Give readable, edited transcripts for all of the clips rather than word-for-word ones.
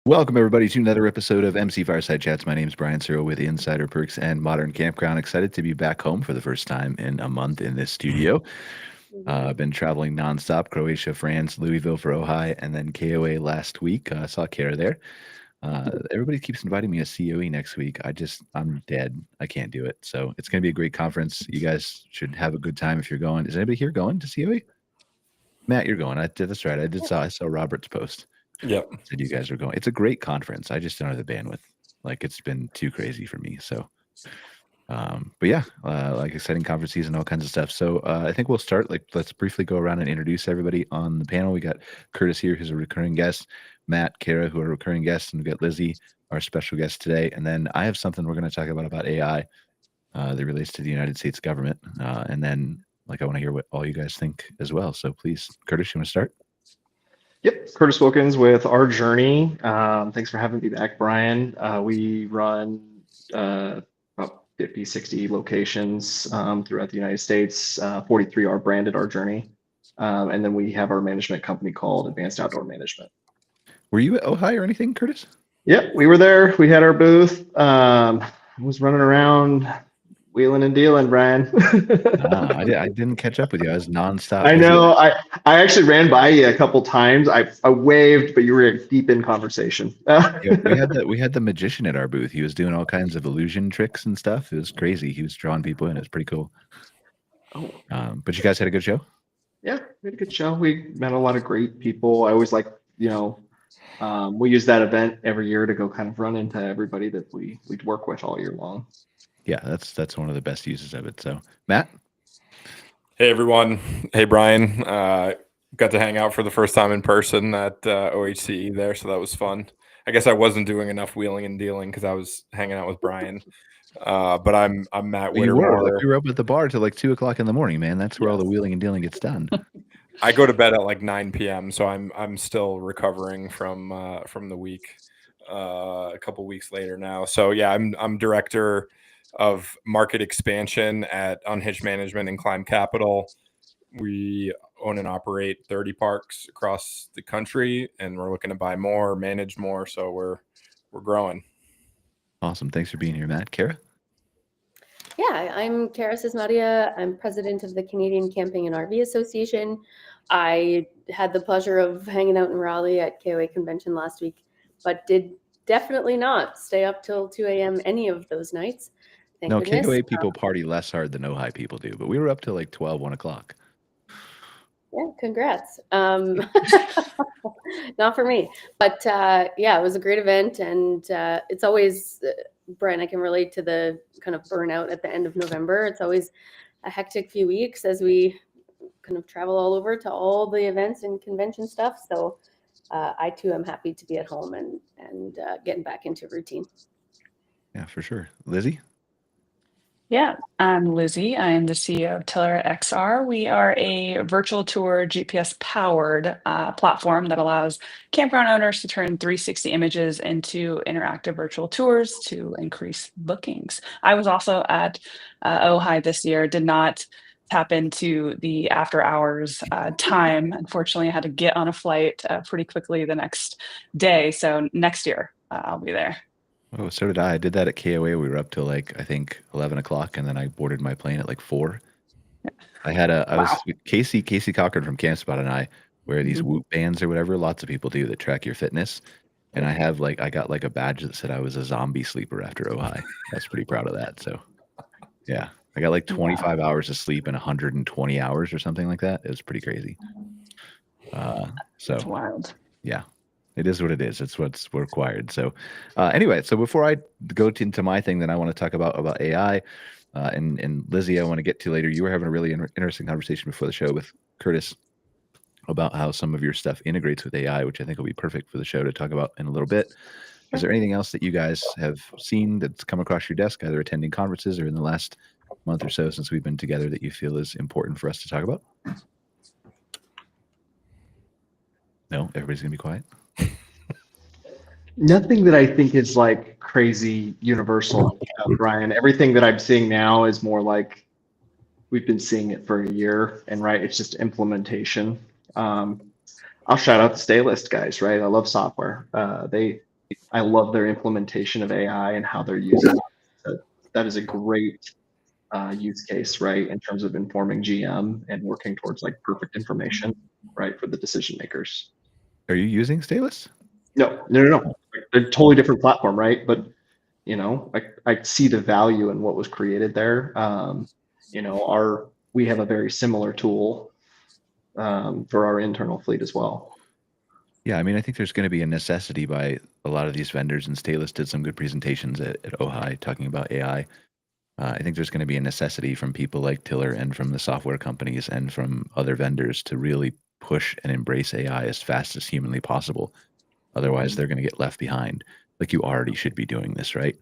Welcome, everybody, to another episode of MC Fireside Chats. My name is Brian Searl with Insider Perks and Modern Campground. Excited to be back home for the first time in a month in this studio. I've been traveling nonstop: Croatia, France, Louisville for Ojai, and then KOA last week. I saw Kara there. Everybody keeps inviting me to COE next week. I'm dead. I can't do it. So it's going to be a great conference. You guys should have a good time if you're going. Is anybody here going to COE? Matt, you're going. That's right. I saw Robert's post. Yep. Said you guys are going. It's a great conference. I just don't have the bandwidth. Like, it's been too crazy for me. So, but yeah, like exciting conference season, all kinds of stuff. So I think we'll start. Let's briefly go around and introduce everybody on the panel. We got Curtis here, who's a recurring guest, Matt, Kara, who are recurring guests, and we've got Lizzie, our special guest today. And then I have something we're going to talk about AI that relates to the United States government. And then, I want to hear what all you guys think as well. So please, Curtis, you want to start? Yep, Curtis Wilkins with Our Journey. Thanks for having me back, Brian. We run about 50, 60 locations throughout the United States. 43 are branded Our Journey. And then we have our management company called Advanced Outdoor Management. Were you at Ojai or anything, Curtis? Yep, we were there. We had our booth. I was running around wheeling and dealing, Brian. I didn't catch up with you. I was nonstop. I know. I actually ran by you a couple times. I waved, but you were deep in conversation. Yeah, we had the magician at our booth. He was doing all kinds of illusion tricks and stuff. It was crazy. He was drawing people in. It was pretty cool. Oh. But you guys had a good show? Yeah, we had a good show. We met a lot of great people. I always like, we use that event every year to go kind of run into everybody that we work with all year long. Yeah, that's one of the best uses of it. So, Matt? Hey, everyone. Hey, Brian. Got to hang out for the first time in person at OHCE there, so that was fun. I guess I wasn't doing enough wheeling and dealing because I was hanging out with Brian. But I'm Matt Whittemore. You were up at the bar till 2 o'clock in the morning, man. That's where all the wheeling and dealing gets done. I go to bed at 9 p.m., so I'm still recovering from the week. A couple weeks later now. So yeah, I'm director of market expansion at Unhitched Management and Climb Capital. We own and operate 30 parks across the country, and we're looking to buy more, manage more. So we're growing. Awesome. Thanks for being here, Matt. Kara? Yeah, I'm Kara Sismadia. I'm president of the Canadian Camping and RV Association. I had the pleasure of hanging out in Raleigh at KOA convention last week, but did definitely not stay up till 2 a.m. any of those nights. Thank goodness. KOA people party less hard than Ojai people do, but we were up till 12, 1 o'clock. Yeah, congrats. Not for me, but yeah, it was a great event, and it's always, Brian, I can relate to the kind of burnout at the end of November. It's always a hectic few weeks as we kind of travel all over to all the events and convention stuff. So I too am happy to be at home and getting back into routine. Yeah, for sure. Lizzie? Yeah, I'm Lizzie. I am the CEO of Tiller XR. We are a virtual tour GPS powered platform that allows campground owners to turn 360 images into interactive virtual tours to increase bookings. I was also at Ojai this year, did not tap into the after hours time. Unfortunately, I had to get on a flight pretty quickly the next day. So next year I'll be there. Oh, so did I. I did that at KOA. We were up till I think 11 o'clock, and then I boarded my plane at 4. I was with Casey Cochran from CampSpot, and I wear these Whoop bands or whatever. Lots of people do that track your fitness. And I have I got a badge that said I was a zombie sleeper after Ojai. I was pretty proud of that. So yeah, I got 25 hours of sleep in 120 hours or something like that. It was pretty crazy. It's wild. Yeah. It is what it is. It's what's required. So anyway, so before I go into my thing, then I want to talk about AI. And Lizzie, I want to get to later. You were having a really interesting conversation before the show with Curtis about how some of your stuff integrates with AI, which I think will be perfect for the show to talk about in a little bit. Is there anything else that you guys have seen that's come across your desk, either attending conferences or in the last month or so since we've been together, that you feel is important for us to talk about? No, everybody's going to be quiet. Nothing that I think is crazy universal, Brian. Everything that I'm seeing now is more like we've been seeing it for a year, and it's just implementation. I'll shout out the Stay List guys, right? I love software. They I love their implementation of AI and how they're using it. That is a great use case, right, in terms of informing GM and working towards like perfect information, right, for the decision makers. Are you using Stylus? No. They're a totally different platform, right? But you know, I see the value in what was created there. You know, we have a very similar tool for our internal fleet as well. Yeah, I mean, I think there's going to be a necessity by a lot of these vendors, and Stylus did some good presentations at OHI talking about AI. I think there's going to be a necessity from people like Tiller and from the software companies and from other vendors to really push and embrace AI as fast as humanly possible. Otherwise, they're going to get left behind. Like, you already should be doing this, right?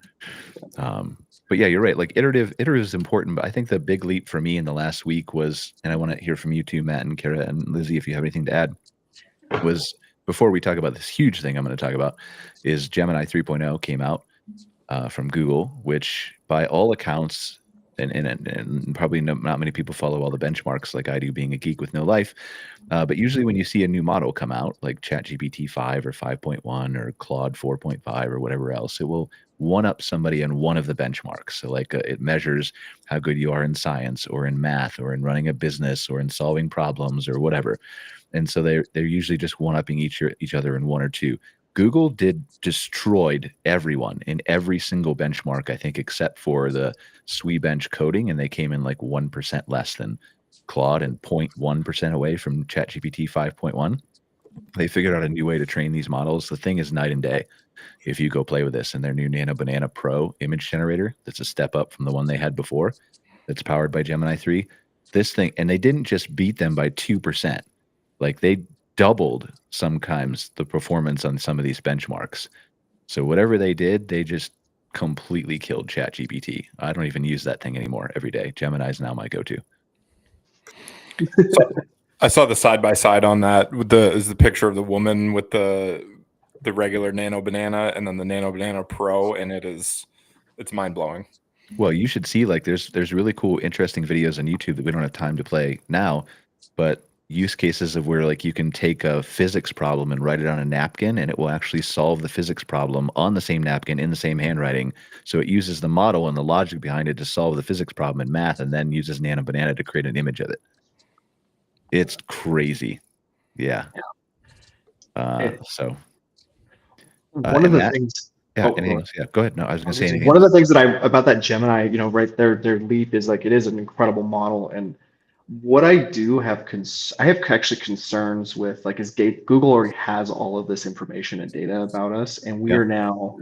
But yeah, you're right. Like, iterative is important. But I think the big leap for me in the last week was, and I want to hear from you too, Matt and Kara and Lizzie, if you have anything to add, was before we talk about this huge thing I'm going to talk about, is Gemini 3.0 came out from Google, which by all accounts, and probably not many people follow all the benchmarks like I do, being a geek with no life. But usually when you see a new model come out, like ChatGPT 5 or 5.1 or Claude 4.5 or whatever else, it will one-up somebody in one of the benchmarks. So like it measures how good you are in science or in math or in running a business or in solving problems or whatever. And so they're usually just one-upping each other in one or two. Google destroyed everyone in every single benchmark, I think, except for the SWE bench coding, and they came in like 1% less than Claude and 0.1% away from ChatGPT 5.1. They figured out a new way to train these models. The thing is night and day if you go play with this. And their new Nano Banana Pro image generator, that's a step up from the one they had before, that's powered by Gemini 3. This thing, and they didn't just beat them by 2%. Like, they doubled sometimes the performance on some of these benchmarks. So whatever they did, they just completely killed ChatGPT. I don't even use that thing anymore every day. Gemini is now my go-to. So I saw the side by side on that. Is the picture of the woman with the regular Nano Banana and then the Nano Banana Pro, and it's mind blowing. Well, you should see, like, there's really cool, interesting videos on YouTube that we don't have time to play now, but use cases of where, like, you can take a physics problem and write it on a napkin, and it will actually solve the physics problem on the same napkin in the same handwriting. So it uses the model and the logic behind it to solve the physics problem in math, and then uses Nano Banana to create an image of it. It's crazy. Yeah. So one of the Matt, things. yeah, anything else? Yeah, go ahead. No, I was going to say anything. One of the things that about that Gemini, you know, right, their leap is like, it is an incredible model. And what I do have I have actually concerns with, like, is Google already has all of this information and data about us, and we are now,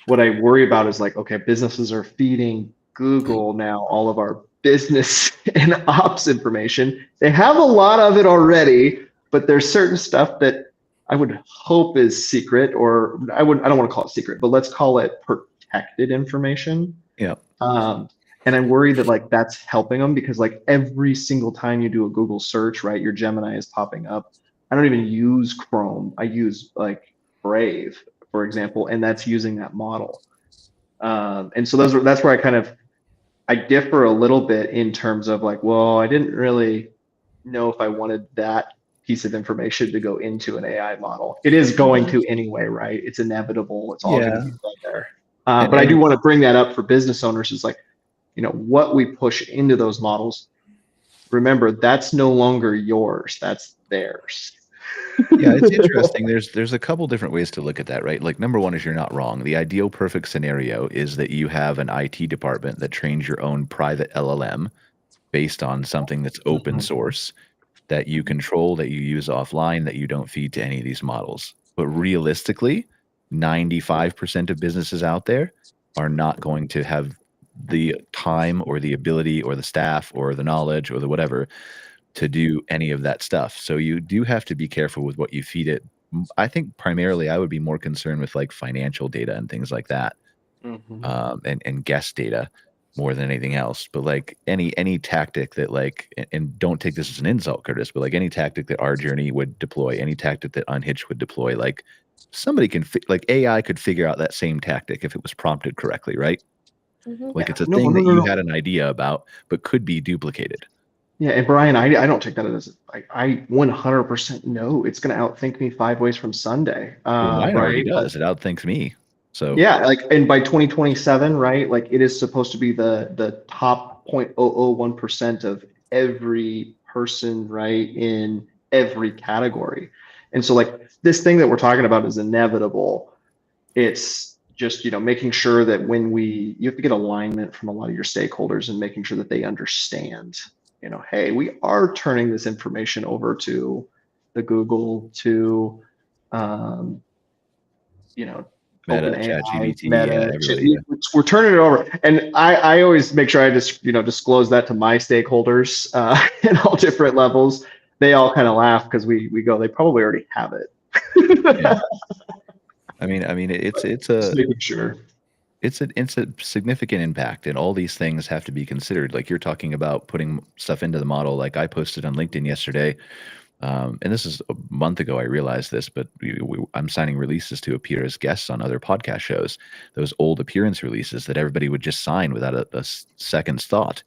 what I worry about is like, okay, businesses are feeding Google now all of our business and ops information. They have a lot of it already, but there's certain stuff that I would hope is secret, or I don't want to call it secret, but let's call it protected information. Yeah. And I'm worried that, like, that's helping them, because like every single time you do a Google search, right, your Gemini is popping up. I don't even use Chrome. I use like Brave, for example, and that's using that model. And so that's where I differ a little bit in terms of like, well, I didn't really know if I wanted that piece of information to go into an AI model. It is going to anyway, right? It's inevitable. It's all going to be right there. But I do want to bring that up for business owners. Is like, you know, what we push into those models, remember, that's no longer yours, that's theirs. Yeah, it's interesting. There's a couple different ways to look at that, right? Like, number one is, you're not wrong. The ideal perfect scenario is that you have an IT department that trains your own private LLM based on something that's open source, that you control, that you use offline, that you don't feed to any of these models. But realistically, 95% of businesses out there are not going to have the time or the ability or the staff or the knowledge or the whatever to do any of that stuff. So you do have to be careful with what you feed it. I think primarily I would be more concerned with like financial data and things like that, and guest data more than anything else. But like any tactic that, like, and don't take this as an insult, Curtis, but like any tactic that Our Journey would deploy, any tactic that Unhitched would deploy, like somebody can like AI could figure out that same tactic if it was prompted correctly, right? Like, it's a thing that you had an idea about, but could be duplicated. Yeah, and Brian, I don't take that as I 100% know it's going to outthink me 5 ways from Sunday. Well, mine already Right? does. It outthinks me. So Yeah, like, and by 2027, right? Like, it is supposed to be the top 0.001% of every person, right, in every category. And so, like, this thing that we're talking about is inevitable. It's just, making sure that you have to get alignment from a lot of your stakeholders and making sure that they understand, hey, we are turning this information over to the Google, to, um, Meta, OpenAI, ChatGPT, yeah, Meta. everybody. Yeah. We're turning it over, and I always make sure I just disclose that to my stakeholders in all different levels. They all kind of laugh because we go, they probably already have it. Yeah. I mean, it's Just making sure. it's a significant impact, and all these things have to be considered. Like you're talking about putting stuff into the model. Like I posted on LinkedIn yesterday, and this is a month ago. I realized this, but I'm signing releases to appear as guests on other podcast shows. Those old appearance releases that everybody would just sign without a second's thought.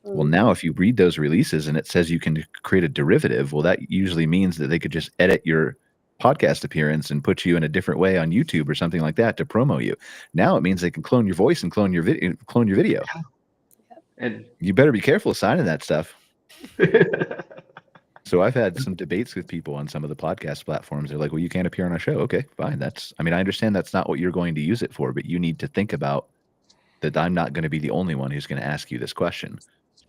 Well, now if you read those releases and it says you can create a derivative, well, that usually means that they could just edit your podcast appearance and put you in a different way on YouTube or something like that to promo you. Now it means they can clone your voice and clone your video. And You better be careful signing that stuff. So I've had some debates with people on some of the podcast platforms. They're like, well, you can't appear on our show. Okay, fine. I understand that's not what you're going to use it for, but you need to think about that I'm not going to be the only one who's going to ask you this question.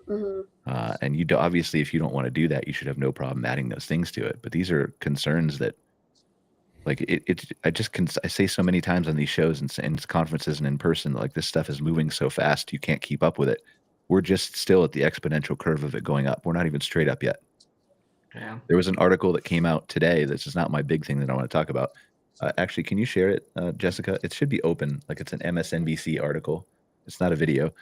And obviously, if you don't want to do that, you should have no problem adding those things to it. But these are concerns that, like, I say so many times on these shows and conferences and in person, like, this stuff is moving so fast, you can't keep up with it. We're just still at the exponential curve of it going up. We're not even straight up yet. Yeah. There was an article that came out today. This is not my big thing that I want to talk about. Actually, can you share it, Jessica? It should be open. Like, it's an MSNBC article. It's not a video.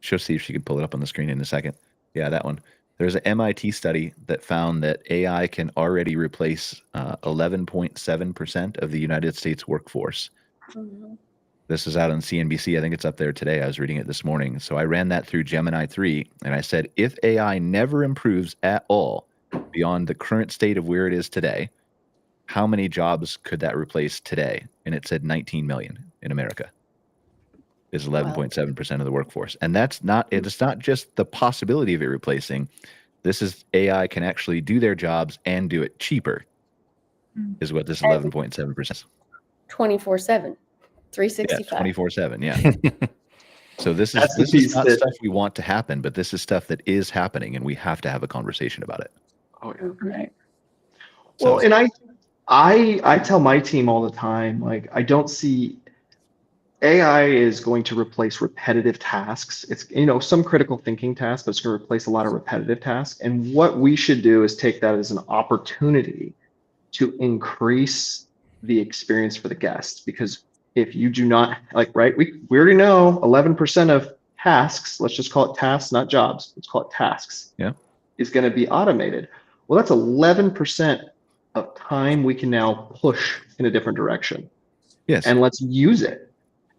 She'll see if she can pull it up on the screen in a second. Yeah, that one. There's an MIT study that found that AI can already replace 11.7% of the United States workforce. This is out on CNBC. I think it's up there today. I was reading it this morning. So I ran that through Gemini 3, and I said, if AI never improves at all beyond the current state of where it is today, how many jobs could that replace today? And it said 19 million in America. Is 11.7% of the workforce. And it's not just the possibility of it replacing. This is AI can actually do their jobs and do it cheaper, is what this 11.7% is. 24/7, 365. Yeah, 24/7, yeah. So this is not stuff we want to happen, but this is stuff that is happening, and we have to have a conversation about it. Oh, yeah. Right. Well, and I tell my team all the time, like, I don't see AI is going to replace repetitive tasks. It's, some critical thinking tasks, but it's going to replace a lot of repetitive tasks. And what we should do is take that as an opportunity to increase the experience for the guest. Because if you do not, like, right, we already know 11% of tasks, let's just call it tasks, not jobs, let's call it tasks, is going to be automated. Well, that's 11% of time we can now push in a different direction. Yes. And let's use it.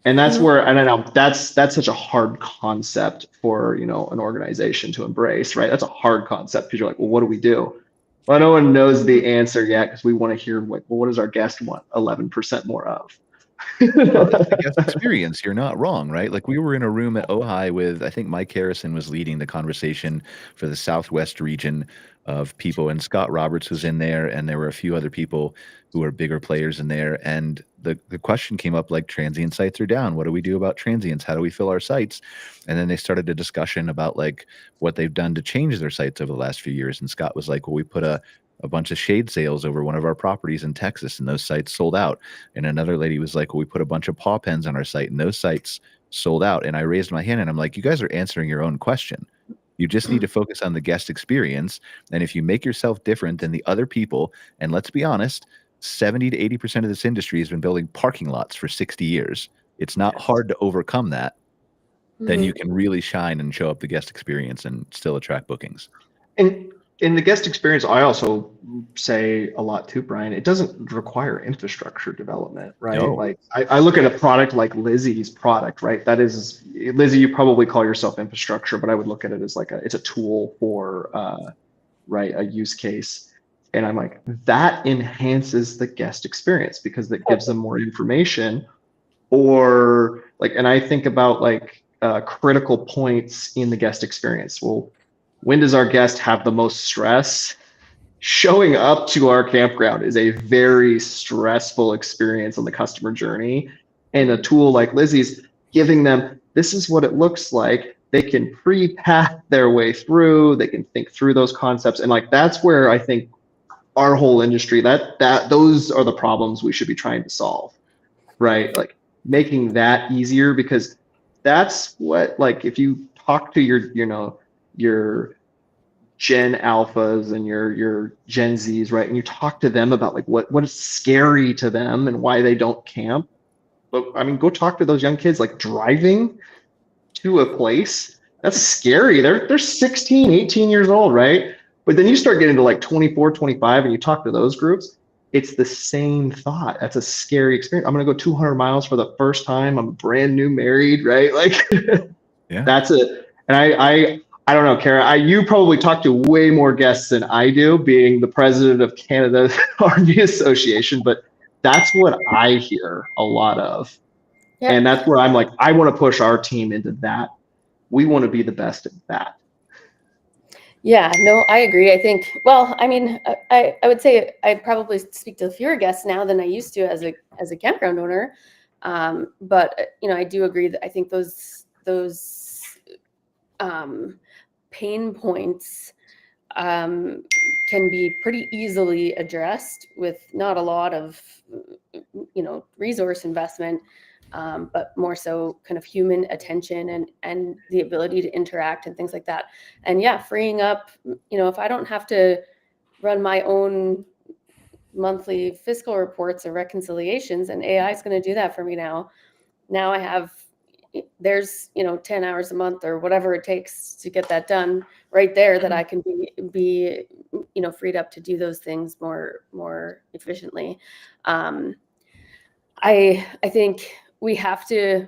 And that's where, and I know that's such a hard concept for, an organization to embrace, right? That's a hard concept because you're like, well, what do we do? Well, no one knows the answer yet because we want to hear, like, well, what does our guest want 11% more of? The guest experience, you're not wrong, right? Like, we were in a room at Ojai with, I think Mike Harrison was leading the conversation for the Southwest region of people, and Scott Roberts was in there, and there were a few other people who are bigger players in there. And the question came up, like, transient sites are down. What do we do about transients? How do we fill our sites? And then they started a discussion about, like, what they've done to change their sites over the last few years. And Scott was like, well, we put a bunch of shade sales over one of our properties in Texas, and those sites sold out. And another lady was like, well, we put a bunch of paw pens on our site, and those sites sold out. And I raised my hand, and I'm like, you guys are answering your own question. You just need to focus on the guest experience. And if you make yourself different than the other people, and let's be honest, 70 to 80% of this industry has been building parking lots for 60 years. It's not hard to overcome that. Then you can really shine and show up the guest experience and still attract bookings. And in the guest experience, I also say a lot too, Brian. It doesn't require infrastructure development, right? No. Like I look at a product like Lizzie's product, right? That is, Lizzie, you probably call yourself infrastructure, but I would look at it as like it's a tool for right, a use case. And I'm like, that enhances the guest experience because that gives them more information. Or like, and I think about like critical points in the guest experience. Well, when does our guest have the most stress? Showing up to our campground is a very stressful experience on the customer journey. And a tool like Lizzie's giving them, this is what it looks like. They can pre-path their way through, they can think through those concepts. And like, that's where I think our whole industry, those are the problems we should be trying to solve, right? Like making that easier, because that's what, like, if you talk to your, your Gen Alphas and your Gen Zs, right? And you talk to them about like what is scary to them and why they don't camp. But I mean, go talk to those young kids, like driving to a place, that's scary. They're 16, 18 years old, right? But then you start getting to like 24, 25 and you talk to those groups, it's the same thought. That's a scary experience. I'm going to go 200 miles for the first time. I'm brand new married, right? Like Yeah. that's it. And I don't know, Kara, you probably talk to way more guests than I do, being the president of Canada's RV Association, but that's what I hear a lot of. Yep. And that's where I'm like, I want to push our team into that. We want to be the best at that. Yeah, no, I agree. I think, well, I mean, I would say I probably speak to fewer guests now than I used to as a campground owner. But I do agree that I think those pain points can be pretty easily addressed with not a lot of resource investment, but more so kind of human attention and the ability to interact and things like that. And yeah, freeing up, if I don't have to run my own monthly fiscal reports or reconciliations, and AI is going to do that for me now I have, there's 10 hours a month or whatever it takes to get that done right there, that I can be freed up to do those things more efficiently. I think we have to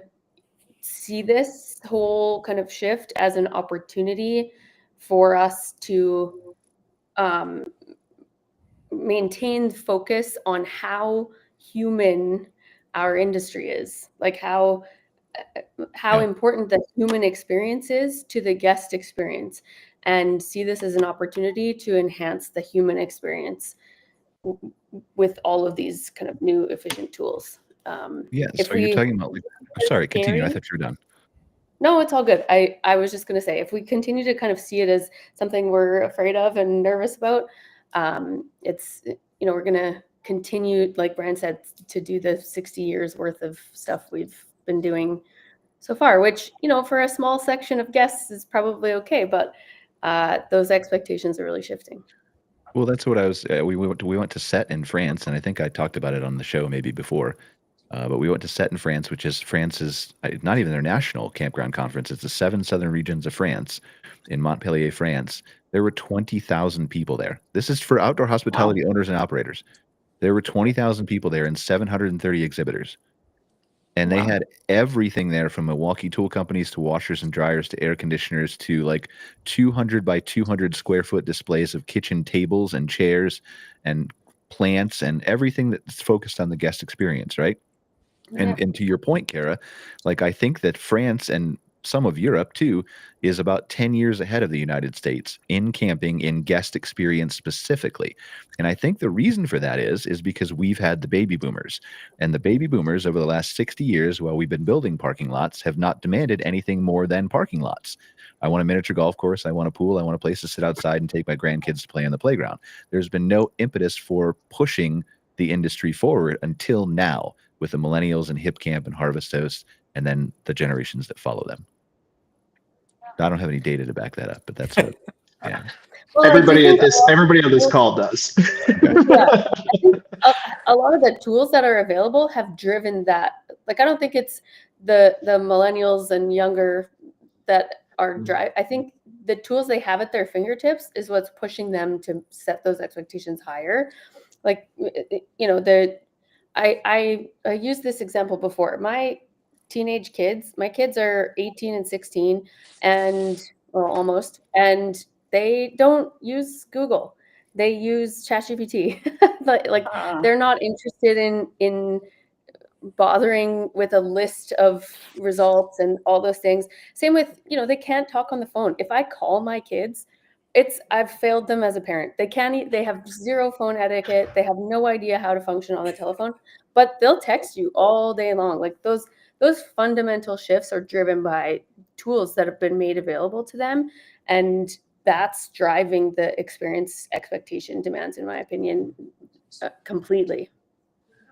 see this whole kind of shift as an opportunity for us to maintain focus on how human our industry is, like how important the human experience is to the guest experience, and see this as an opportunity to enhance the human experience with all of these kind of new efficient tools. Yes. Are you talking about sorry, continue. I thought you were done. No, it's all good. I was just going to say, if we continue to kind of see it as something we're afraid of and nervous about, it's, we're going to continue, like Brian said, to do the 60 years worth of stuff we've been doing so far, which, for a small section of guests is probably okay, but those expectations are really shifting. Well, that's what I was. We went to Set in France, and I think I talked about it on the show maybe before. But we went to Set in France, which is France's not even their national campground conference. It's the 7 southern regions of France, in Montpellier, France. There were 20,000 people there. This is for outdoor hospitality owners and operators. There were 20,000 people there and 730 exhibitors. And they had everything there, from Milwaukee tool companies to washers and dryers to air conditioners to like 200 by 200 square foot displays of kitchen tables and chairs and plants and everything that's focused on the guest experience, right? Yeah. And to your point, Kara, like I think that France and some of Europe too is about 10 years ahead of the United States in camping, in guest experience specifically. And I think the reason for that is because we've had the baby boomers, and the baby boomers over the last 60 years, while we've been building parking lots, have not demanded anything more than parking lots. I want a miniature golf course. I want a pool. I want a place to sit outside and take my grandkids to play on the playground. There's been no impetus for pushing the industry forward until now, with the millennials and Hip Camp and Harvest Host, and then the generations that follow them. I don't have any data to back that up, but that's what, yeah. Well, everybody on this call does. Yeah, I think a lot of the tools that are available have driven that. Like, I don't think it's the millennials and younger that drive. I think the tools they have at their fingertips is what's pushing them to set those expectations higher. Like, you know, I used this example before. My kids are 18 and 16 and well, almost, and they don't use Google. They use ChatGPT. like they're not interested in bothering with a list of results and all those things. Same with, you know, they can't talk on the phone. If I call my kids, I've failed them as a parent. They have zero phone etiquette. They have no idea how to function on the telephone, but they'll text you all day long. Like those fundamental shifts are driven by tools that have been made available to them. And that's driving the experience expectation demands, in my opinion, completely.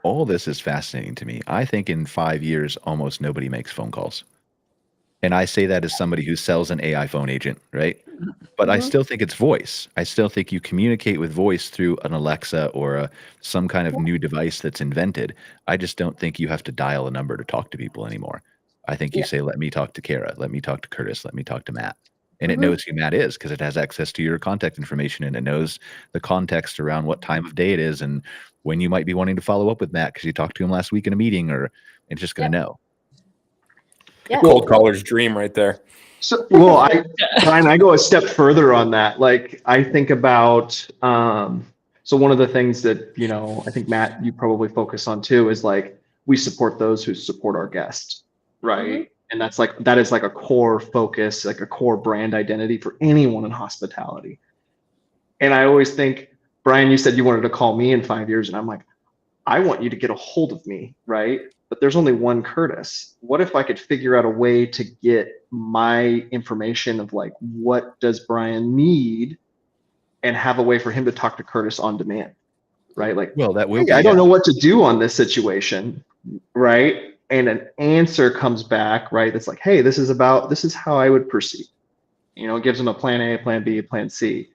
All this is fascinating to me. I think in 5 years, almost nobody makes phone calls. And I say that as somebody who sells an AI phone agent, right? But I still think it's voice. I still think you communicate with voice through an Alexa or some kind of new device that's invented. I just don't think you have to dial a number to talk to people anymore. I think you say, let me talk to Kara, let me talk to Curtis, let me talk to Matt. And it knows who Matt is because it has access to your contact information, and it knows the context around what time of day it is and when you might be wanting to follow up with Matt because you talked to him last week in a meeting, or it's just going to know. Yeah. Cold caller's dream right there. So, well, Brian, I go a step further on that. Like, I think about, so one of the things that, you know, I think Matt, you probably focus on too, is like, we support those who support our guests, right? And that is like a core focus, like a core brand identity for anyone in hospitality. And I always think, Brian, you said you wanted to call me in 5 years, and I'm like, I want you to get a hold of me, right? But there's only one Curtis. What if I could figure out a way to get my information of like, what does Brian need, and have a way for him to talk to Curtis on demand, right? Like, well, that will hey, be, I don't know what to do on this situation, right? And an answer comes back, right? That's like, hey, this is how I would proceed. You know, it gives them a plan A, a plan B, a plan C.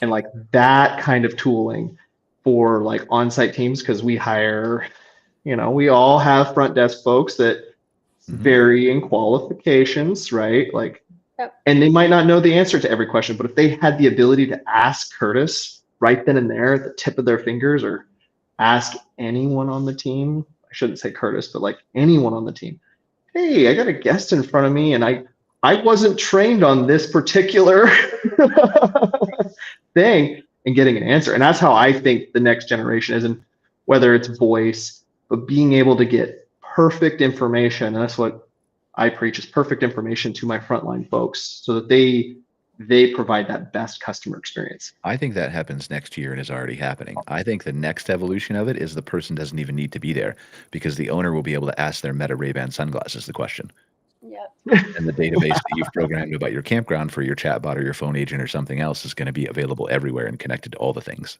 And like that kind of tooling for like on-site teams, because we hire, you know, we all have front desk folks that vary in qualifications, right? Like, and they might not know the answer to every question, but if they had the ability to ask Curtis right then and there at the tip of their fingers, or ask anyone on the team, I shouldn't say Curtis, but like anyone on the team, hey, I got a guest in front of me and I wasn't trained on this particular thing, and getting an answer. And that's how I think the next generation is, and whether it's voice, but being able to get perfect information. And that's what I preach, is perfect information to my frontline folks so that they provide that best customer experience. I think that happens next year and is already happening. I think the next evolution of it is the person doesn't even need to be there because the owner will be able to ask their Meta Ray-Ban sunglasses the question. And the database that you've programmed about your campground for your chatbot or your phone agent or something else is going to be available everywhere and connected to all the things.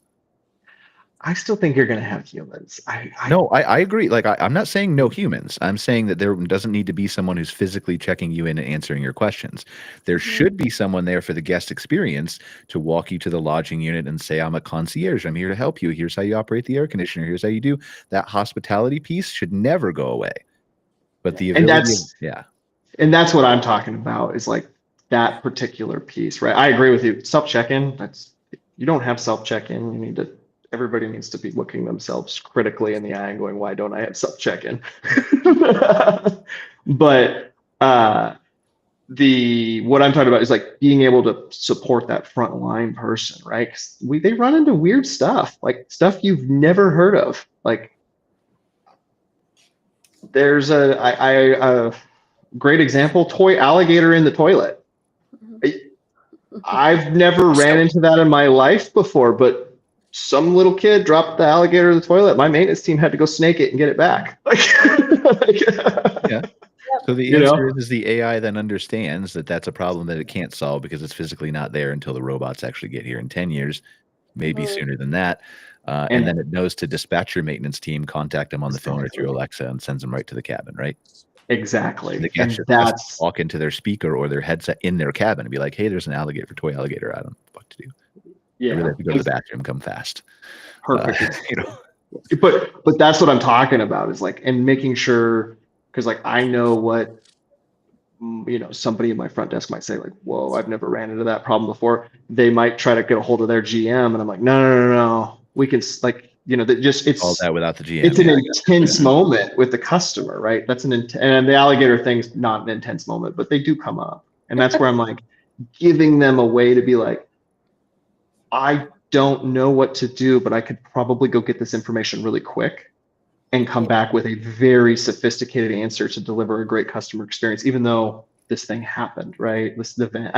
I still think you're going to have humans. I agree. Like, I'm not saying no humans. I'm saying that there doesn't need to be someone who's physically checking you in and answering your questions. There should be someone there for the guest experience to walk you to the lodging unit and say, I'm a concierge. I'm here to help you. Here's how you operate the air conditioner. Here's how you do. That hospitality piece should never go away. But the ability and that's what I'm talking about, is like that particular piece, right? I agree with you. Self check-in, you don't have self check-in. Everybody needs to be looking themselves critically in the eye and going, why don't I have self check-in? But what I'm talking about is like being able to support that frontline person, right? 'Cause they run into weird stuff, like stuff you've never heard of. Like, there's a great example, toy alligator in the toilet. I've never ran into that in my life before, but some little kid dropped the alligator in the toilet. My maintenance team had to go snake it and get it back. So the answer is the AI then understands that that's a problem that it can't solve because it's physically not there until the robots actually get here in 10 years, maybe sooner than that. And then it knows to dispatch your maintenance team, contact them on the phone or through Alexa, and sends them right to the cabin, right? Exactly. And the guest just walk into their speaker or their headset in their cabin and be like, hey, there's an alligator, toy alligator. I don't know what to do. Yeah. I really have to go to the bathroom, come fast. Perfect. But that's what I'm talking about, is like, and making sure, because like I know what somebody in my front desk might say like, whoa, I've never ran into that problem before. They might try to get a hold of their GM, and I'm like, no. We can that just All that without the GM. it's an intense moment with the customer, right? That's and the alligator thing's not an intense moment, but they do come up. And that's where I'm like giving them a way to be like, I don't know what to do, but I could probably go get this information really quick and come back with a very sophisticated answer to deliver a great customer experience, even though this thing happened, right? This event.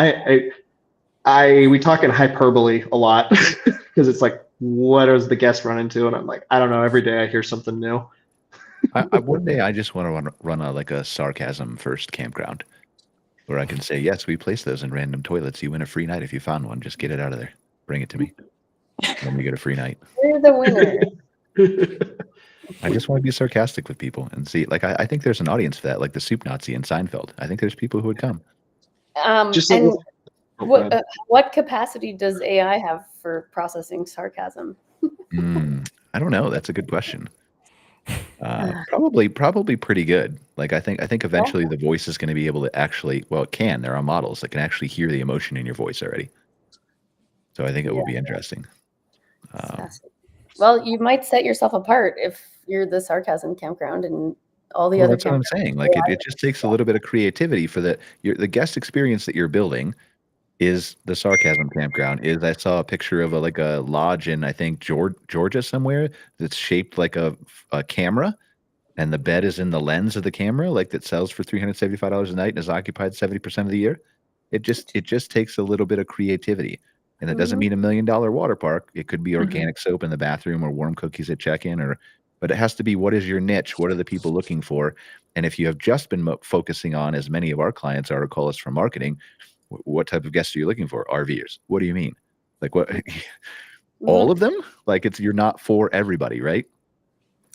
We talk in hyperbole a lot because it's like, what does the guest run into? And I'm like, I don't know. Every day I hear something new. One day I just want to run a sarcasm first campground where I can say, yes, we place those in random toilets. You win a free night if you found one. Just get it out of there. Bring it to me. Then you get a free night. You're the winner. I just want to be sarcastic with people and see. Like, I think there's an audience for that, like the soup Nazi in Seinfeld. I think there's people who would come. And what capacity does AI have for processing sarcasm? I don't know. That's a good question. Probably pretty good. Like, I think eventually the voice is going to be able to actually, well, it can. There are models that can actually hear the emotion in your voice already. So I think it will be interesting. Well, you might set yourself apart if you're the sarcasm campground and all the other. That's what I'm saying. Like, it just takes a little bit of creativity for the guest experience that you're building. Is the sarcasm campground. I saw a picture of a lodge in, I think, Georgia somewhere that's shaped like a camera, and the bed is in the lens of the camera, like that sells for $375 a night and is occupied 70% of the year. It just takes a little bit of creativity. And it doesn't mean $1 million water park. It could be organic soap in the bathroom or warm cookies at check-in, but it has to be, what is your niche? What are the people looking for? And if you have just been focusing on, as many of our clients are, call us from marketing, what type of guests are you looking for? RVers. What do you mean? Like, what? All of them? Like, you're not for everybody, right?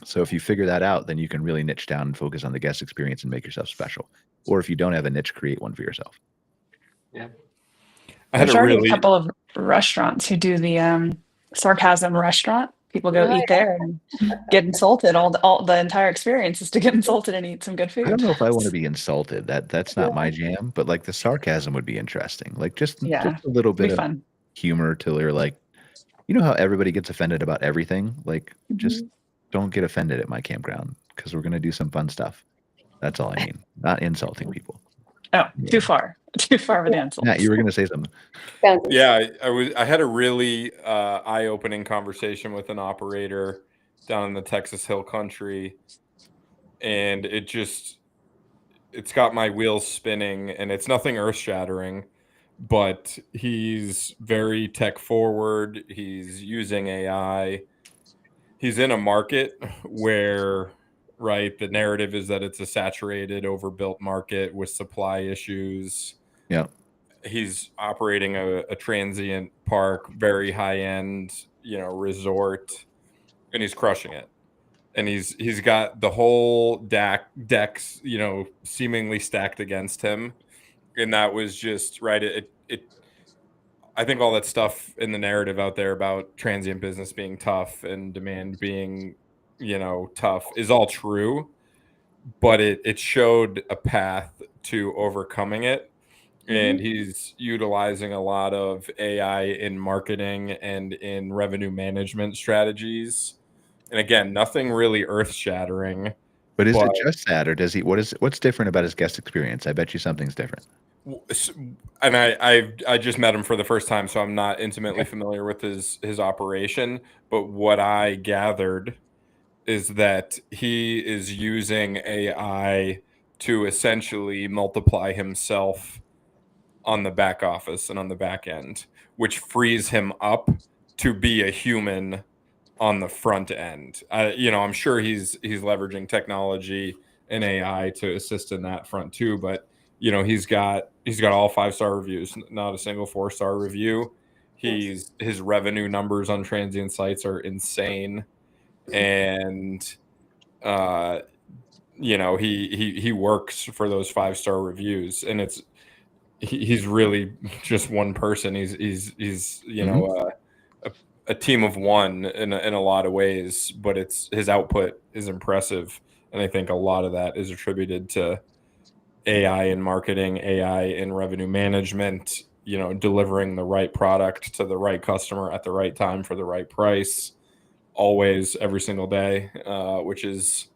So if you figure that out, then you can really niche down and focus on the guest experience and make yourself special. Or if you don't have a niche, create one for yourself. Yeah. There's already a couple of restaurants who do the sarcasm restaurant. People go eat there and get insulted. All the entire experience is to get insulted and eat some good food. I don't know if I want to be insulted. That's not my jam. But like, the sarcasm would be interesting. Like, just a little bit of fun humor till you're like, how everybody gets offended about everything. Like, just don't get offended at my campground, because we're gonna do some fun stuff. That's all I mean. Not insulting people. Oh, too far with the insults. Yeah, you were gonna say something. Yeah, I had a really eye-opening conversation with an operator down in the Texas Hill Country, and it's got my wheels spinning, and it's nothing earth-shattering, but he's very tech forward. He's using AI. He's in a market where, right, the narrative is that it's a saturated, overbuilt market with supply issues. Yeah. He's operating a transient park, very high end, resort, and he's crushing it. And he's got the whole decks, seemingly stacked against him. And that was just right. I think all that stuff in the narrative out there about transient business being tough and demand being, tough is all true, but it showed a path to overcoming it. And he's utilizing a lot of AI in marketing and in revenue management strategies. And again, nothing really earth-shattering. But is it just that, or does he? What's different about his guest experience? I bet you something's different. And I just met him for the first time, so I'm not intimately familiar with his operation. But what I gathered is that he is using AI to essentially multiply himself on the back office and on the back end, which frees him up to be a human on the front end. I'm sure he's leveraging technology and AI to assist in that front too, but he's got all 5-star reviews, not a single 4-star review. His revenue numbers on transient sites are insane, and he works for those 5-star reviews, and he's really just one person. He's a team of one in a lot of ways, but his output is impressive, and I think a lot of that is attributed to AI in marketing, AI in revenue management, delivering the right product to the right customer at the right time for the right price, always, every single day, which is,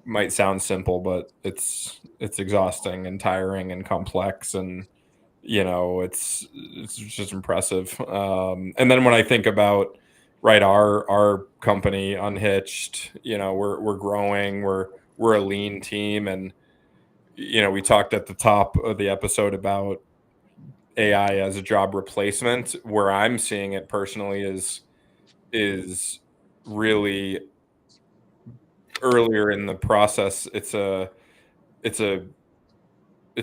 might sound simple, but it's exhausting and tiring and complex, and it's just impressive. And then when I think about, right, our company Unhitched, we're growing, we're a lean team, and we talked at the top of the episode about AI as a job replacement. Where I'm seeing it personally is really earlier in the process. It's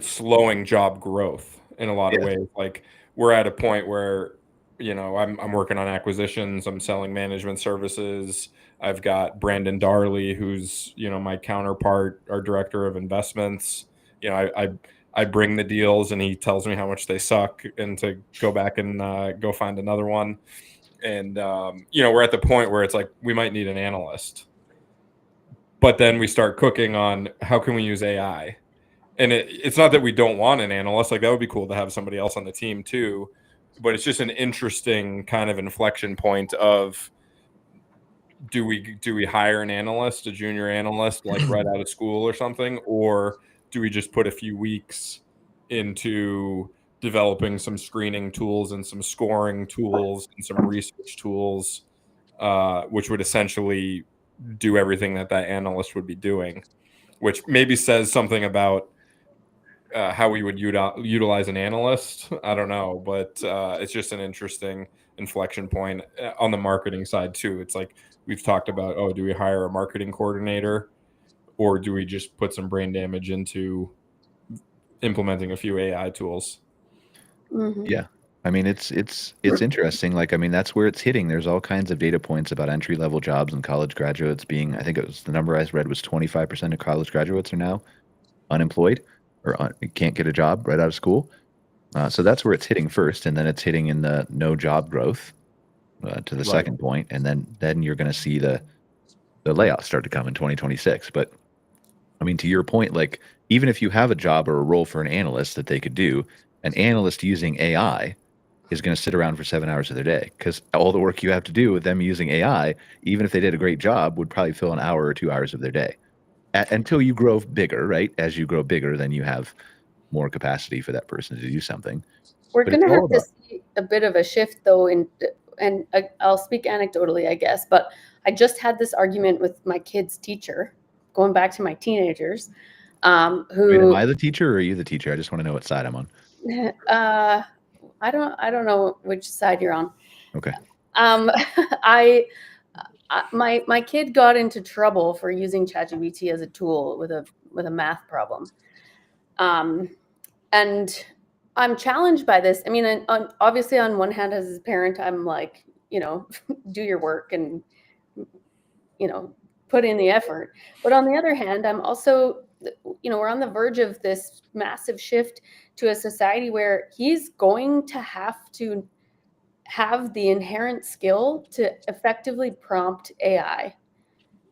slowing job growth in a lot of ways. Like, we're at a point where, I'm working on acquisitions, I'm selling management services. I've got Brandon Darley, who's, my counterpart, our director of investments. I bring the deals and he tells me how much they suck and to go back and go find another one. And, we're at the point where it's like, we might need an analyst. But then we start cooking on how can we use AI? And it's not that we don't want an analyst. Like, that would be cool to have somebody else on the team too. But it's just an interesting kind of inflection point of, do we hire an analyst, a junior analyst, like right out of school or something? Or do we just put a few weeks into developing some screening tools and some scoring tools and some research tools, which would essentially do everything that analyst would be doing, which maybe says something about how we would utilize an analyst. I don't know, but it's just an interesting inflection point on the marketing side too. It's like, we've talked about, do we hire a marketing coordinator, or do we just put some brain damage into implementing a few AI tools? Mm-hmm. Yeah. I mean, it's interesting. Like, I mean, that's where it's hitting. There's all kinds of data points about entry-level jobs and college graduates being, I think it was, the number I read was 25% of college graduates are now unemployed or can't get a job right out of school. So that's where it's hitting first. And then it's hitting in the no job growth to the second point. And then you're going to see the layoffs start to come in 2026. But I mean, to your point, like, even if you have a job or a role for an analyst that they could do, an analyst using AI is going to sit around for 7 hours of their day, because all the work you have to do with them using AI, even if they did a great job, would probably fill an hour or 2 hours of their day until you grow bigger, right? As you grow bigger, then you have more capacity for that person to do something. We're going to have to see a bit of a shift, though, and I'll speak anecdotally, I guess, but I just had this argument with my kid's teacher, going back to my teenagers, who... Wait, am I the teacher or are you the teacher? I just want to know what side I'm on. I don't know which side you're on. Okay. My kid got into trouble for using ChatGPT as a tool with a math problem. And I'm challenged by this. I mean, obviously on one hand, as a parent, I'm like, do your work and, put in the effort. But on the other hand, I'm also, we're on the verge of this massive shift to a society where he's going to have to have the inherent skill to effectively prompt AI.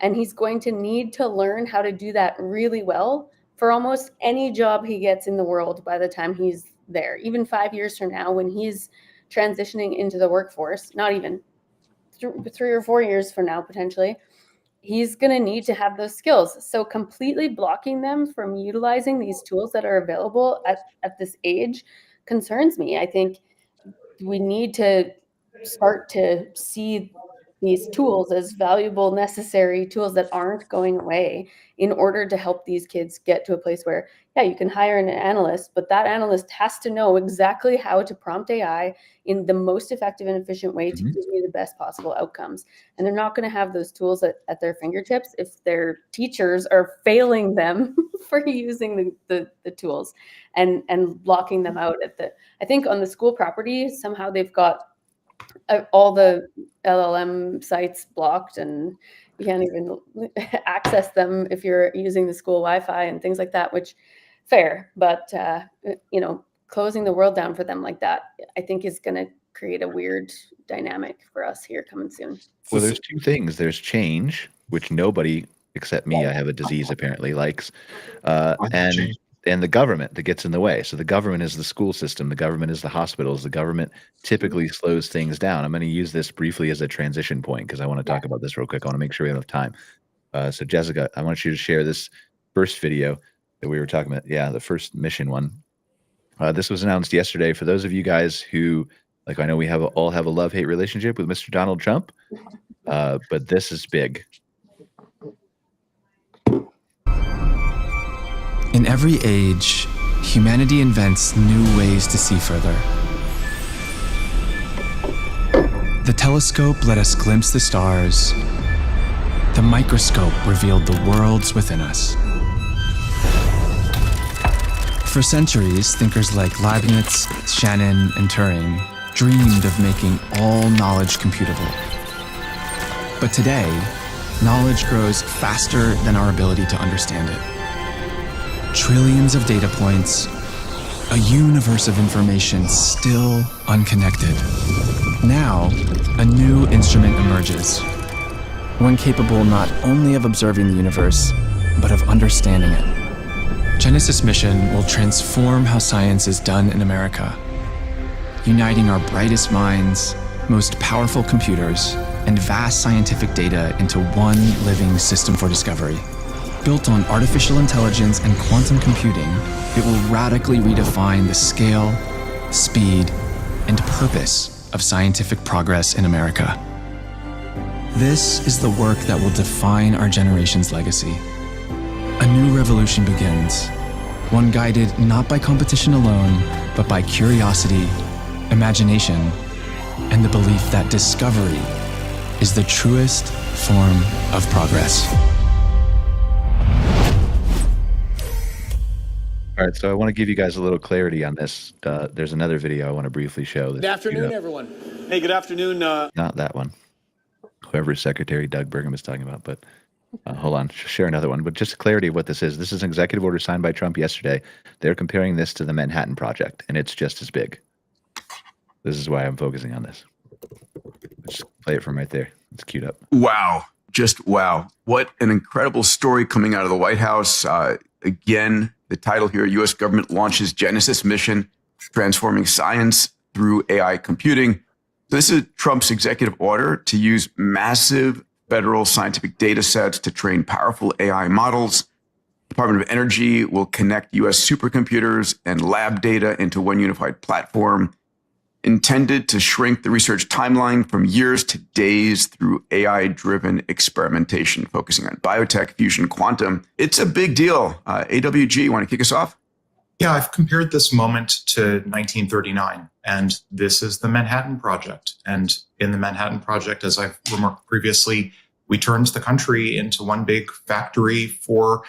And he's going to need to learn how to do that really well for almost any job he gets in the world by the time he's there. Even 5 years from now, when he's transitioning into the workforce, not even 3 or 4 years from now, potentially, he's going to need to have those skills. So completely blocking them from utilizing these tools that are available at this age concerns me. I think we need to start to see these tools as valuable, necessary tools that aren't going away in order to help these kids get to a place where, yeah, you can hire an analyst, but that analyst has to know exactly how to prompt AI in the most effective and efficient way to give you the best possible outcomes. And they're not going to have those tools at their fingertips if their teachers are failing them for using the tools and blocking them out I think on the school property, somehow they've got all the LLM sites blocked, and you can't even access them if you're using the school Wi-Fi and things like that, which fair, but closing the world down for them like that, I think is going to create a weird dynamic for us here coming soon. Well, there's two things. There's change, which nobody except me, I have a disease apparently, likes. And and the government that gets in the way. So the government is the school system, the government is the hospitals, the government typically slows things down. I'm going to use this briefly as a transition point because I want to talk about this real quick. I want to make sure we have enough time. So Jessica, I want you to share this first video that we were talking about. Yeah, the first mission one. This was announced yesterday. For those of you guys who, like, I know we all have a love-hate relationship with Mr. Donald Trump, but this is big. In every age, humanity invents new ways to see further. The telescope let us glimpse the stars. The microscope revealed the worlds within us. For centuries, thinkers like Leibniz, Shannon, and Turing dreamed of making all knowledge computable. But today, knowledge grows faster than our ability to understand it. Trillions of data points, a universe of information still unconnected. Now, a new instrument emerges, one capable not only of observing the universe, but of understanding it. Genesis mission will transform how science is done in America, uniting our brightest minds, most powerful computers, and vast scientific data into one living system for discovery. Built on artificial intelligence and quantum computing, it will radically redefine the scale, speed, and purpose of scientific progress in America. This is the work that will define our generation's legacy. A new revolution begins, one guided not by competition alone, but by curiosity, imagination, and the belief that discovery is the truest form of progress. All right, so I want to give you guys a little clarity on this. There's another video I want to briefly show. Good afternoon, everyone. Hey, good afternoon. Not that one. Whoever Secretary Doug Burgum is talking about, but hold on, share another one. But just clarity of what this is. This is an executive order signed by Trump yesterday. They're comparing this to the Manhattan Project, and it's just as big. This is why I'm focusing on this. Just play it from right there. It's queued up. Wow. Just wow. What an incredible story coming out of the White House. Again, the title here, U.S. government launches Genesis mission, transforming science through AI computing. This is Trump's executive order to use massive federal scientific data sets to train powerful AI models. Department of Energy will connect U.S. supercomputers and lab data into one unified platform, intended to shrink the research timeline from years to days through AI-driven experimentation, focusing on biotech, fusion, quantum. It's a big deal. AWG, want to kick us off? Yeah, I've compared this moment to 1939, and this is the Manhattan Project. And in the Manhattan Project, as I've remarked previously, we turned the country into one big factory for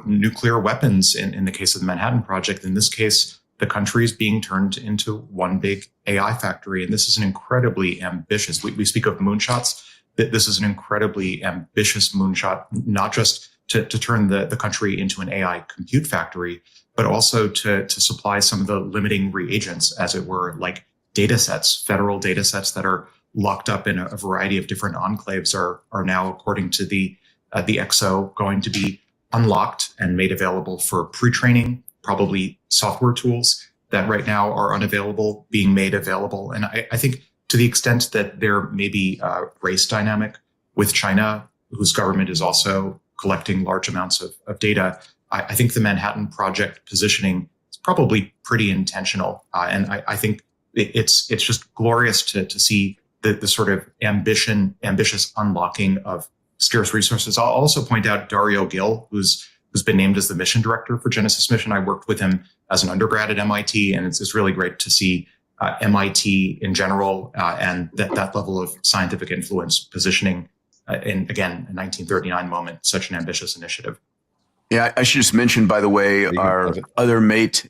nuclear weapons in the case of the Manhattan Project. In this case, the country is being turned into one big AI factory. And this is an incredibly ambitious, we speak of moonshots, this is an incredibly ambitious moonshot, not just to turn the country into an AI compute factory, but also to supply some of the limiting reagents, as it were, like data sets, federal data sets that are locked up in a variety of different enclaves are now, according to the XO, going to be unlocked and made available for pre-training, probably software tools that right now are unavailable, being made available. And I think to the extent that there may be a race dynamic with China, whose government is also collecting large amounts of data, I think the Manhattan Project positioning is probably pretty intentional. And I think it's just glorious to see the sort of ambitious unlocking of scarce resources. I'll also point out Dario Gil, who's been named as the mission director for Genesis mission. I worked with him as an undergrad at MIT, and it's really great to see MIT in general and that level of scientific influence positioning in, again, a 1939 moment, such an ambitious initiative. Yeah, I should just mention, by the way, our other mate.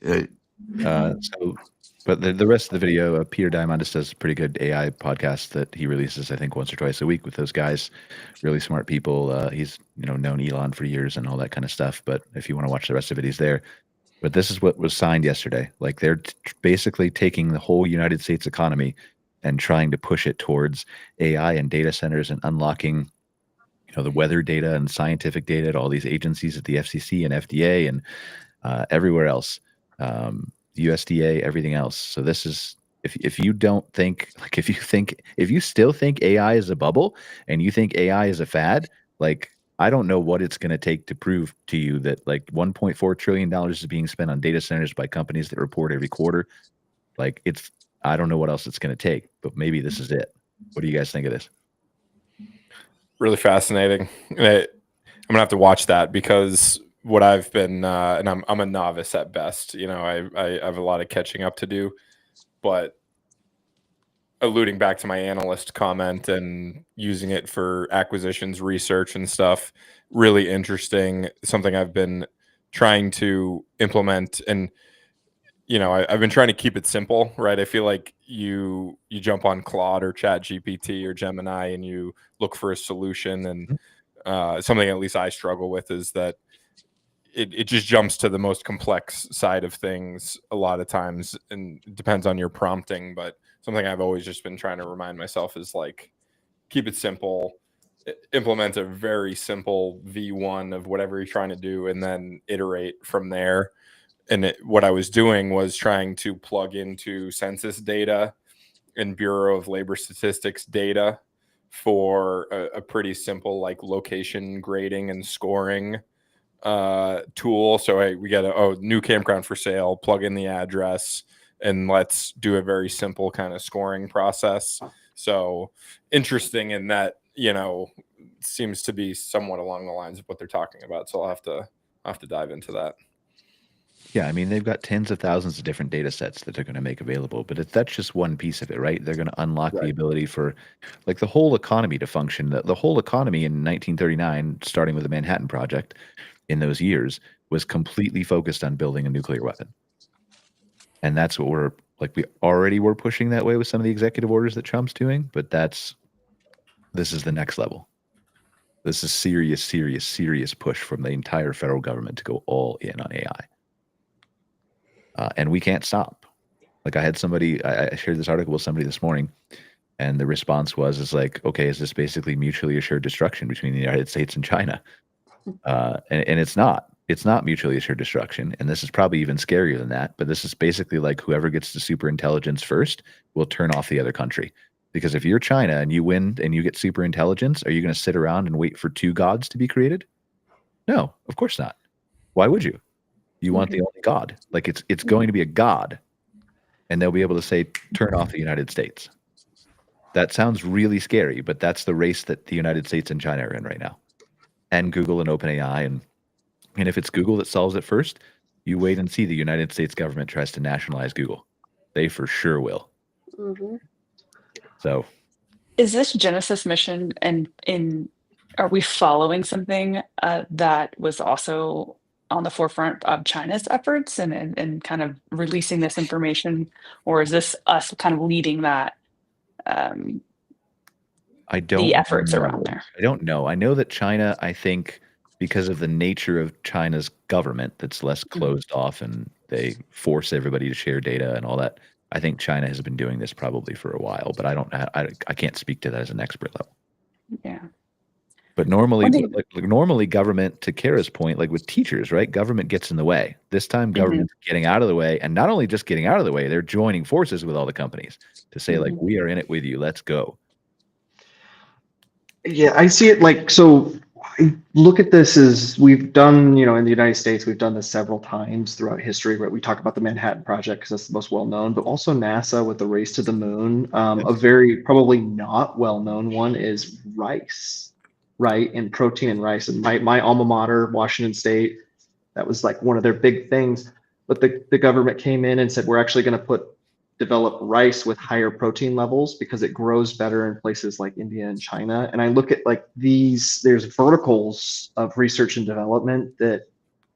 But the rest of the video, Peter Diamandis does a pretty good AI podcast that he releases, I think, once or twice a week with those guys, really smart people. He's known Elon for years and all that kind of stuff. But if you want to watch the rest of it, he's there. But this is what was signed yesterday. Like they're basically taking the whole United States economy and trying to push it towards AI and data centers and unlocking, the weather data and scientific data at all these agencies at the FCC and FDA and everywhere else, USDA, everything else. So this is, if you don't think, like, if you still think AI is a bubble and you think AI is a fad, like, I don't know what it's going to take to prove to you that like $1.4 trillion is being spent on data centers by companies that report every quarter. Like, I don't know what else it's going to take, but maybe this is it. What do you guys think of this? Really fascinating. I'm gonna have to watch that, because what I've been and I'm a novice at best. You know, I have a lot of catching up to do, but alluding back to my analyst comment and using it for acquisitions, research, and stuff, really interesting. Something I've been trying to implement, and you know, I've been trying to keep it simple, right? I feel like you jump on Claude or Chat GPT or Gemini and you look for a solution, and something at least I struggle with is that it just jumps to the most complex side of things a lot of times, and it depends on your prompting. But something I've always just been trying to remind myself is like, keep it simple, implement a very simple V1 of whatever you're trying to do, and then iterate from there. And what I was doing was trying to plug into census data and Bureau of Labor Statistics data for a pretty simple like location grading and scoring tool. So hey, we got a new campground for sale, plug in the address, and let's do a very simple kind of scoring process. So interesting in that, you know, seems to be somewhat along the lines of what they're talking about. So I'll have to dive into that. Yeah, I mean, they've got tens of thousands of different data sets that they're going to make available, but that's just one piece of it, right? They're going to unlock the ability for like the whole economy to function. The whole economy in 1939, starting with the Manhattan Project in those years, was completely focused on building a nuclear weapon. And that's what we already were pushing that way with some of the executive orders that Trump's doing, but this is the next level. This is serious push from the entire federal government to go all in on AI. And we can't stop. Like, I had I shared this article with somebody this morning, and the response is like, okay, is this basically mutually assured destruction between the United States and China? And it's not. It's not mutually assured destruction. And this is probably even scarier than that. But this is basically like whoever gets the super intelligence first will turn off the other country. Because if you're China and you win and you get super intelligence, are you going to sit around and wait for two gods to be created? No, of course not. Why would you? You want the only God. Like, it's going to be a God, and they'll be able to say, turn off the United States. That sounds really scary, but that's the race that the United States and China are in right now. And Google and OpenAI. And if it's Google that solves it first, you wait and see the United States government tries to nationalize Google. They for sure will. Mm-hmm. So is this Genesis mission, and are we following something that was also on the forefront of China's efforts and kind of releasing this information, or is this us kind of leading that I don't the efforts know. around there? I don't know. I know that China, I think, because of the nature of China's government that's less closed off and they force everybody to share data and all that, I think China has been doing this probably for a while, but I can't speak to that as an expert level. Yeah. But normally government, to Kara's point, like with teachers, right? Government gets in the way. This time government's getting out of the way, and not only just getting out of the way, they're joining forces with all the companies to say like, we are in it with you. Let's go. Yeah, I see it like, so I look at this as we've done, in the United States, we've done this several times throughout history, right? We talk about the Manhattan Project because that's the most well-known, but also NASA with the race to the moon. A very probably not well-known one is rice, right? And protein and rice. And my alma mater, Washington State, that was like one of their big things. But the government came in and said, we're actually going to develop rice with higher protein levels because it grows better in places like India and China. And I look at like there's verticals of research and development that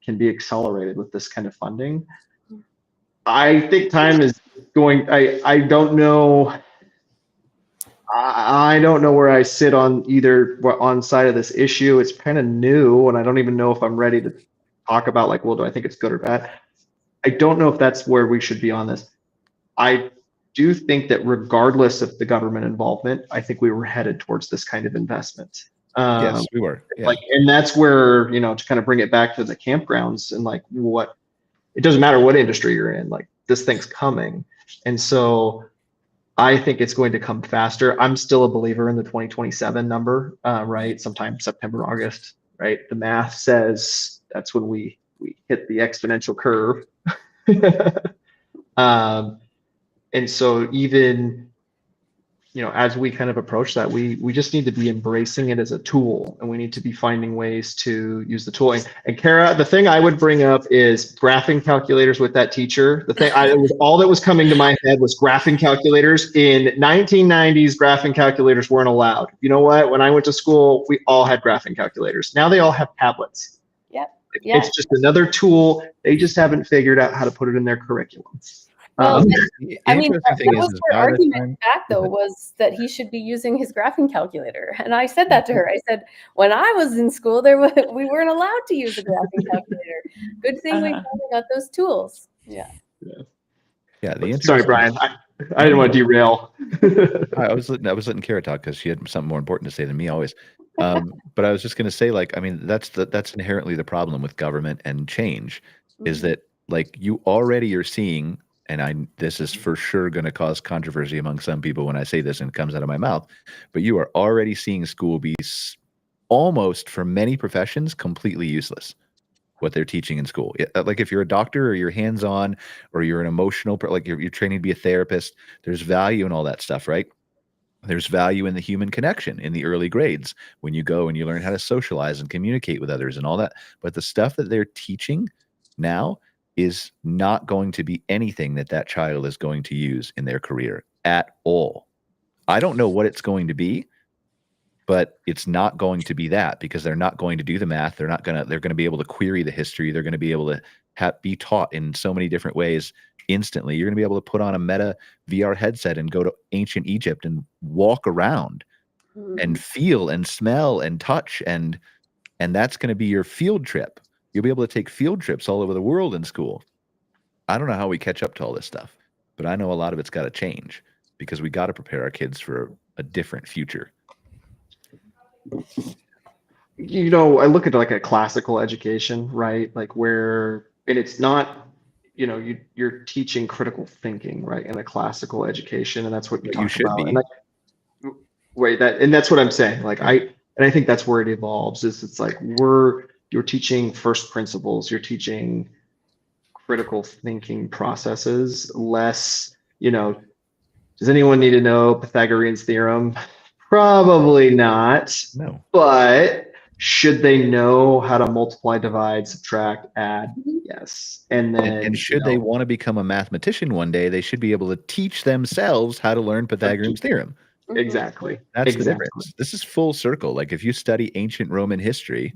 can be accelerated with this kind of funding. I think time is going, I don't know. I don't know where I sit on side of this issue. It's kind of new, and I don't even know if I'm ready to talk about like, well, do I think it's good or bad? I don't know if that's where we should be on this. I do think that regardless of the government involvement, I think we were headed towards this kind of investment. Yes, we were. Yeah. And that's where, to kind of bring it back to the campgrounds and like what it doesn't matter what industry you're in, like this thing's coming. And so I think it's going to come faster. I'm still a believer in the 2027 number, right? Sometime September, August, right? The math says that's when we hit the exponential curve. And so even, as we kind of approach that, we just need to be embracing it as a tool, and we need to be finding ways to use the tool. And Kara, the thing I would bring up is graphing calculators with that teacher. The thing all that was coming to my head was graphing calculators. In 1990s, graphing calculators weren't allowed. You know what? When I went to school, we all had graphing calculators. Now they all have tablets. Yep. It's just another tool. They just haven't figured out how to put it in their curriculum. Well, The I mean, interesting that thing was is her by the argument time- back, though, was that he should be using his graphing calculator. And I said that to her. I said, when I was in school, we weren't allowed to use a graphing calculator. Good thing we finally got those tools. Yeah. Sorry, Brian. I didn't want to derail. I was letting Kara talk because she had something more important to say than me always. But I was just going to say, like, I mean, that's inherently the problem with government and change, is that like you already are seeing, and this is for sure going to cause controversy among some people when I say this and it comes out of my mouth, but you are already seeing school be almost, for many professions, completely useless. What they're teaching in school, like if you're a doctor or you're hands-on or you're an emotional, like you're training to be a therapist, there's value in all that stuff, right? There's value in the human connection in the early grades when you go and you learn how to socialize and communicate with others and all that. But the stuff that they're teaching now is not going to be anything that child is going to use in their career at all. I don't know what it's going to be, but it's not going to be that, because they're not going to do the math. They're going to be able to query the history. They're going to be able to be taught in so many different ways instantly. You're going to be able to put on a Meta VR headset and go to ancient Egypt and walk around and feel and smell and touch. And that's going to be your field trip. You'll be able to take field trips all over the world in school. I don't know how we catch up to all this stuff, but I know a lot of it's got to change because we got to prepare our kids for a different future. I look at like a classical education, right? Like and it's not, you're teaching critical thinking, right? In a classical education, and that's what you talk about. And that's what I'm saying. Like I think that's where it evolves. It's like you're teaching first principles. You're teaching critical thinking processes. Less, does anyone need to know Pythagorean's theorem? Probably not. No. But should they know how to multiply, divide, subtract, add? Yes. And then and should they want to become a mathematician one day, they should be able to teach themselves how to learn Pythagorean's theorem. Exactly. That's the difference. This is full circle. Like if you study ancient Roman history,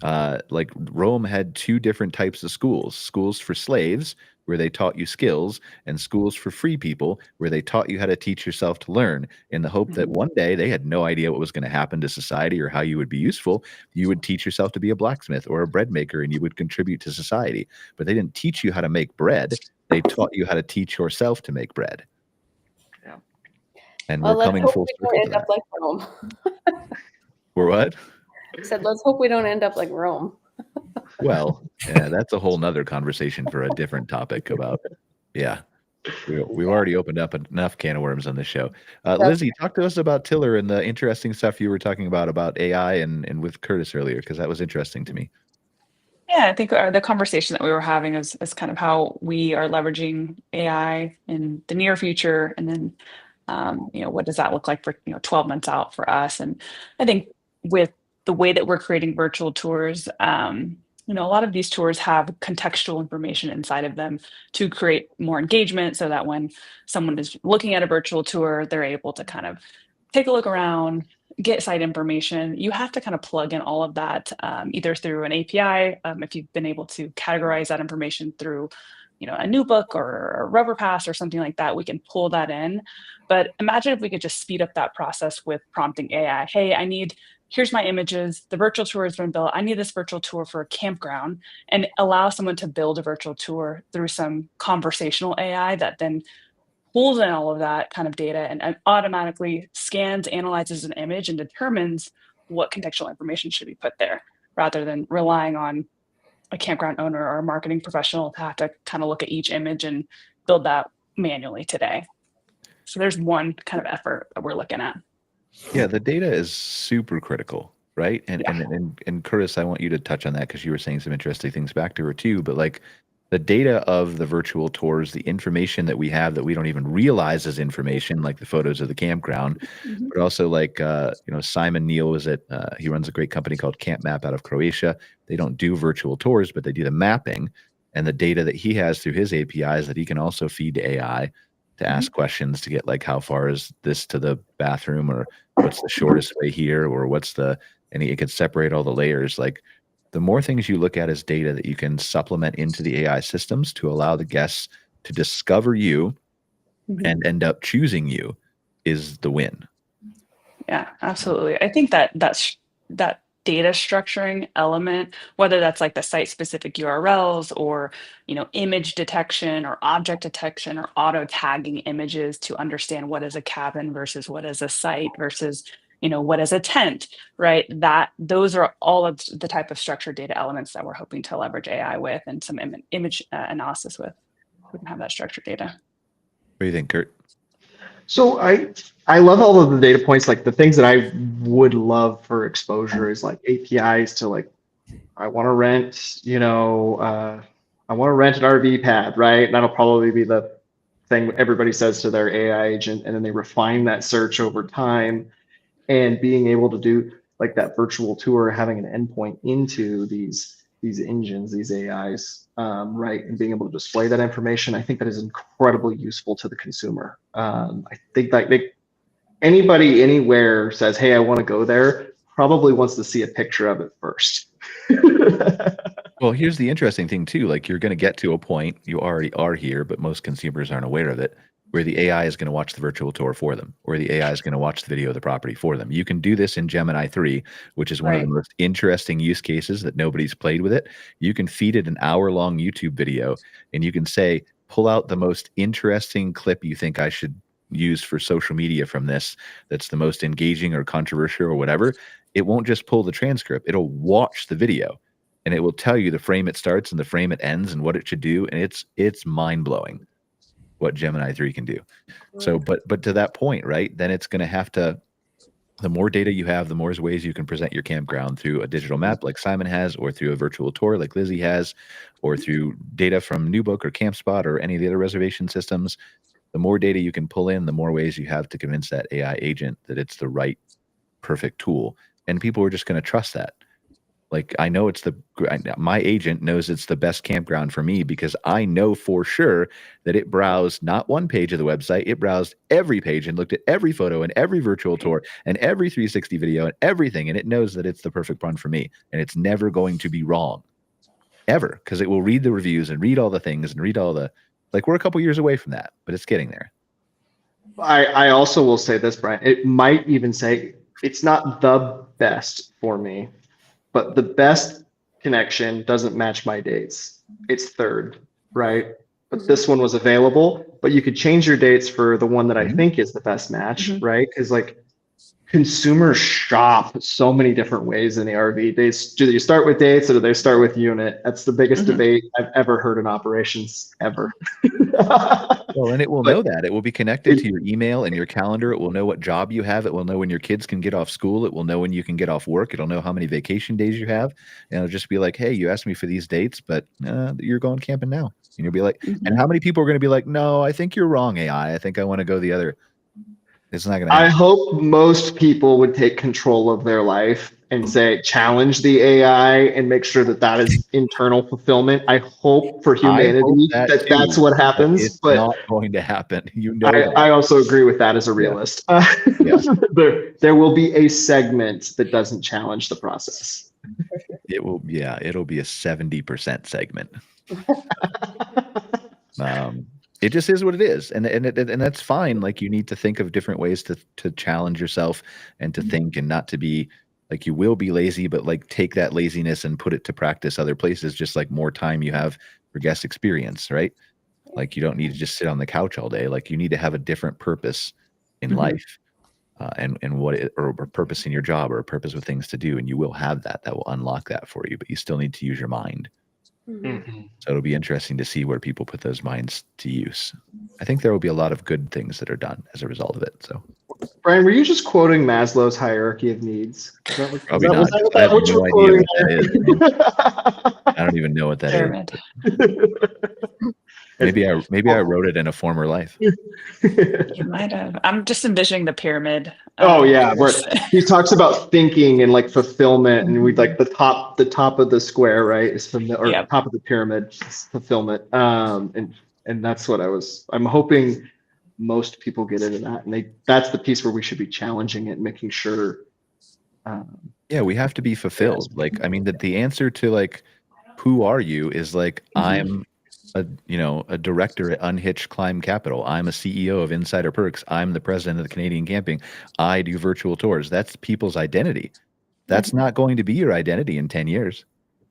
like Rome had two different types of schools for slaves, where they taught you skills, and schools for free people, where they taught you how to teach yourself to learn, in the hope that one day, they had no idea what was going to happen to society or how you would be useful. You would teach yourself to be a blacksmith or a bread maker, and you would contribute to society. But they didn't teach you how to make bread. They taught you how to teach yourself to make bread. Yeah. And we're coming full circle to that. Like Rome. We're what? I said, let's hope we don't end up like Rome. Well, yeah, that's a whole nother conversation for a different topic about, we've already opened up enough can of worms on this show. Lizzie, talk to us about Tiller and the interesting stuff you were talking about AI and with Curtis earlier, because that was interesting to me. Yeah, I think the conversation that we were having is kind of how we are leveraging AI in the near future. And then, what does that look like for, 12 months out for us? And I think with the way that we're creating virtual tours, a lot of these tours have contextual information inside of them to create more engagement, so that when someone is looking at a virtual tour, they're able to kind of take a look around, get site information. You have to kind of plug in all of that, either through an API, if you've been able to categorize that information through, a new book or a rubber pass or something like that, we can pull that in. But imagine if we could just speed up that process with prompting AI. Hey, here's my images. The virtual tour has been built. I need this virtual tour for a campground, and allow someone to build a virtual tour through some conversational AI that then pulls in all of that kind of data and automatically scans, analyzes an image, and determines what contextual information should be put there, rather than relying on a campground owner or a marketing professional to have to kind of look at each image and build that manually today. So there's one kind of effort that we're looking at. Yeah, the data is super critical, right? And Yeah. and Curtis, I want you to touch on that because you were saying some interesting things back to her too. But like the data of the virtual tours, the information that we have that we don't even realize as information, like the photos of the campground, Mhm. but also like Simon Neal is at he runs a great company called Camp Map out of Croatia. They don't do virtual tours, but they do the mapping and the data that he has through his APIs that he can also feed to AI to ask questions to get like how far is this to the bathroom or what's the shortest way here or what's the and it could separate all the layers. Like the more things you look at as data that you can supplement into the AI systems to allow the guests to discover you and end up choosing you is the win. Yeah, absolutely. I think that that data structuring element, whether that's like the site specific URLs or, image detection or object detection or auto tagging images to understand what is a cabin versus what is a site versus, what is a tent, right? That those are all of the type of structured data elements that we're hoping to leverage AI with and some image analysis with. We can have that structured data. What do you think, Kurt? So I love all of the data points. Like the things that I would love for exposure is like APIs to like I want to rent, I want to rent an RV pad, right? And that'll probably be the thing everybody says to their AI agent, and then they refine that search over time. And being able to do like that virtual tour, having an endpoint into these engines, these AIs, right, and being able to display that information, I think that is incredibly useful to the consumer. I think that anybody anywhere says, "Hey, I want to go there," probably wants to see a picture of it first. Well, here's the interesting thing too. Like you're going to get to a point, you already are here, but most consumers aren't aware of it, where the AI is going to watch the virtual tour for them, or the AI is going to watch the video of the property for them. You can do this in Gemini 3, which is one of the most interesting use cases that nobody's played with it. You can feed it an hour-long YouTube video, and you can say, pull out the most interesting clip you think I should use for social media from this that's the most engaging or controversial or whatever. It won't just pull the transcript. It'll watch the video. And it will tell you the frame it starts and the frame it ends and what it should do. And it's mind-blowing what Gemini 3 can do. So, but to that point, right, then it's going to have to, the more data you have, the more ways you can present your campground through a digital map like Simon has, or through a virtual tour like Lizzie has, or through data from NewBook or CampSpot or any of the other reservation systems. The more data you can pull in, the more ways you have to convince that AI agent that it's the right, perfect tool. And people are just going to trust that. Like I know my agent knows it's the best campground for me because I know for sure that it browsed not one page of the website, it browsed every page and looked at every photo and every virtual tour and every 360 video and everything. And it knows that it's the perfect one for me. And it's never going to be wrong ever because it will read the reviews and read all the things and read all the, like we're a couple years away from that, but it's getting there. I also will say this, Brian, it might even say it's not the best for me, but the best connection doesn't match my dates. It's third, right? But this one was available, but you could change your dates for the one that I think is the best match, right? Because like consumers shop so many different ways in the RV. Do you start with dates or do they start with unit? That's the biggest debate I've ever heard in operations ever. Well, and it will know that. It will be connected to your email and your calendar. It will know what job you have. It will know when your kids can get off school. It will know when you can get off work. It'll know how many vacation days you have. And it'll just be like, hey, you asked me for these dates, but you're going camping now. And you'll be like, and how many people are going to be like, no, I think you're wrong, AI. I think I want to go the other. It's not going to happen. I hope most people would take control of their life and say, challenge the AI and make sure that that is internal fulfillment. I hope for humanity that's what happens. It's not going to happen. I also agree with that as a realist. There will be a segment that doesn't challenge the process. It will, it'll be a 70% segment. It just is what it is, and that's fine. Like you need to think of different ways to challenge yourself and to think, and not to be like you will be lazy, but like take that laziness and put it to practice other places. Just like more time you have for guest experience, right? Like you don't need to just sit on the couch all day. Like you need to have a different purpose in life, and or a purpose in your job or a purpose with things to do, and you will have that. That will unlock that for you, but you still need to use your mind. Mhm. So it'll be interesting to see where people put those minds to use. I think there will be a lot of good things that are done as a result of it. So Brian, were you just quoting Maslow's hierarchy of needs? Is that what, probably was not. that 'Cause I have what you no were idea quoting what that is. I don't even know what that is. Pyramid. Maybe I wrote it in a former life. You might have. I'm just envisioning the pyramid. Oh yeah, where course. he talks about thinking and like fulfillment, and we like the top of the square, right? Is or Yep. top of the pyramid is fulfillment. And that's what I'm hoping most people get into that, and that's the piece where we should be challenging it and making sure. Yeah, we have to be fulfilled. Like, I mean, the answer to like, who are you is like, I'm a director at Unhitched Climb Capital. I'm a CEO of Insider Perks. I'm the president of the Canadian Camping. I do virtual tours. That's people's identity. That's not going to be your identity in 10 years.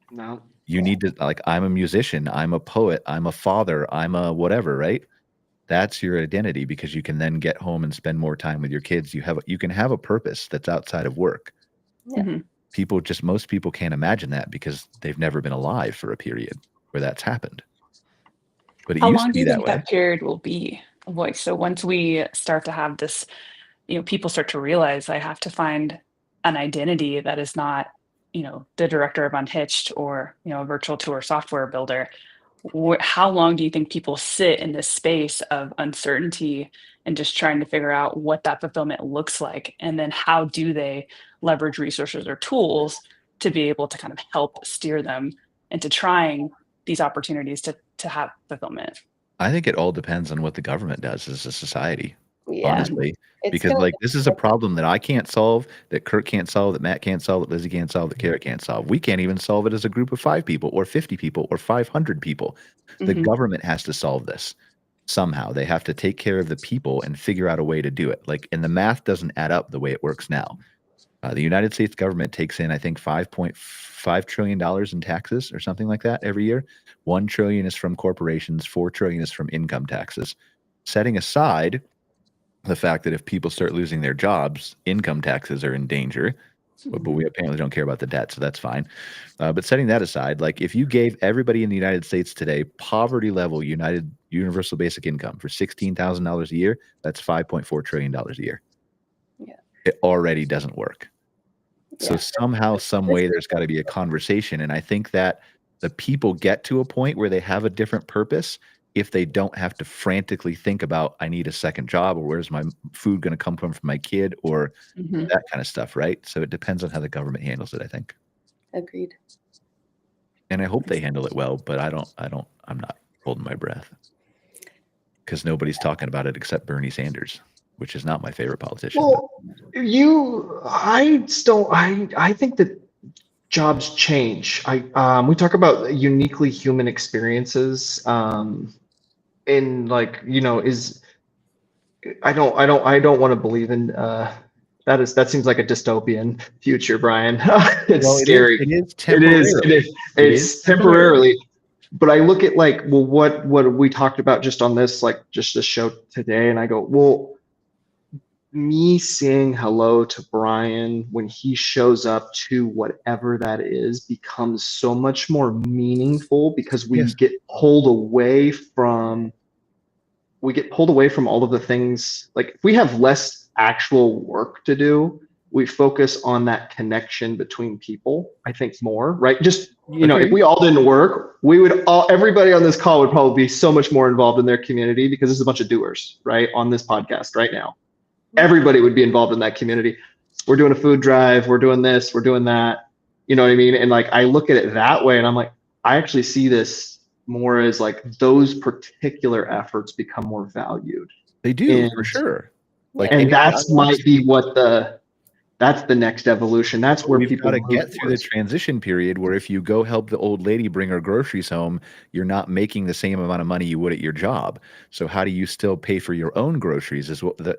No. You need to, like, I'm a musician. I'm a poet. I'm a father. I'm a whatever, right? That's your identity, because you can then get home and spend more time with your kids. You can have a purpose that's outside of work. Yeah. Most people can't imagine that because they've never been alive for a period where that's happened. But it How used long to do be you that think way. that period will be? Like, so once we start to have this, people start to realize I have to find an identity that is not, the director of Unhitched or, a virtual tour software builder. How long do you think people sit in this space of uncertainty and just trying to figure out what that fulfillment looks like? And then how do they leverage resources or tools to be able to kind of help steer them into trying these opportunities to have fulfillment? I think it all depends on what the government does as a society, Yeah. honestly. It's Because gonna- like this is a problem that I can't solve, that Kurt can't solve, that Matt can't solve, that Lizzie can't solve, that Carrot can't solve. We can't even solve it as a group of 5 people or 50 people or 500 people. The government has to solve this somehow. They have to take care of the people and figure out a way to do it. Like, and the math doesn't add up the way it works now. The United States government takes in, I think, $5.5 trillion in taxes or something like that every year. $1 trillion is from corporations, $4 trillion is from income taxes. Setting aside the fact that if people start losing their jobs, income taxes are in danger. But we apparently don't care about the debt, so that's fine. But setting that aside, like if you gave everybody in the United States today poverty level universal basic income for $16,000 a year, that's $5.4 trillion a year. Yeah. It already doesn't work. So Yeah. somehow, some way, there's got to be a conversation. And I think that the people get to a point where they have a different purpose if they don't have to frantically think about, I need a second job, or where's my food going to come from for my kid, or that kind of stuff, right? So it depends on how the government handles it, I think. Agreed. And I hope they handle it well, but I'm not holding my breath because nobody's talking about it except Bernie Sanders, which is not my favorite politician. Well, I think that jobs change. We talk about uniquely human experiences, and like, I don't want to believe in that seems like a dystopian future, Brian. It's scary. It is temporary. It's temporarily. But I look at like, well, what we talked about just on this, like just the show today, and I go, well, me saying hello to Brian when he shows up to whatever that is becomes so much more meaningful because we get pulled away from all of the things. Like if we have less actual work to do, we focus on that connection between people, I think, more, right? Just, if we all didn't work, everybody on this call would probably be so much more involved in their community because there's a bunch of doers, right, on this podcast right now. Everybody would be involved in that community. We're doing a food drive. We're doing this. We're doing that. You know what I mean? And like, I look at it that way and I'm like, I actually see this more as like those particular efforts become more valued. They do, for sure. Like, and that's might be that's the next evolution. That's where we've got to get through the towards. transition period where if you go help the old lady bring her groceries home, you're not making the same amount of money you would at your job. So how do you still pay for your own groceries?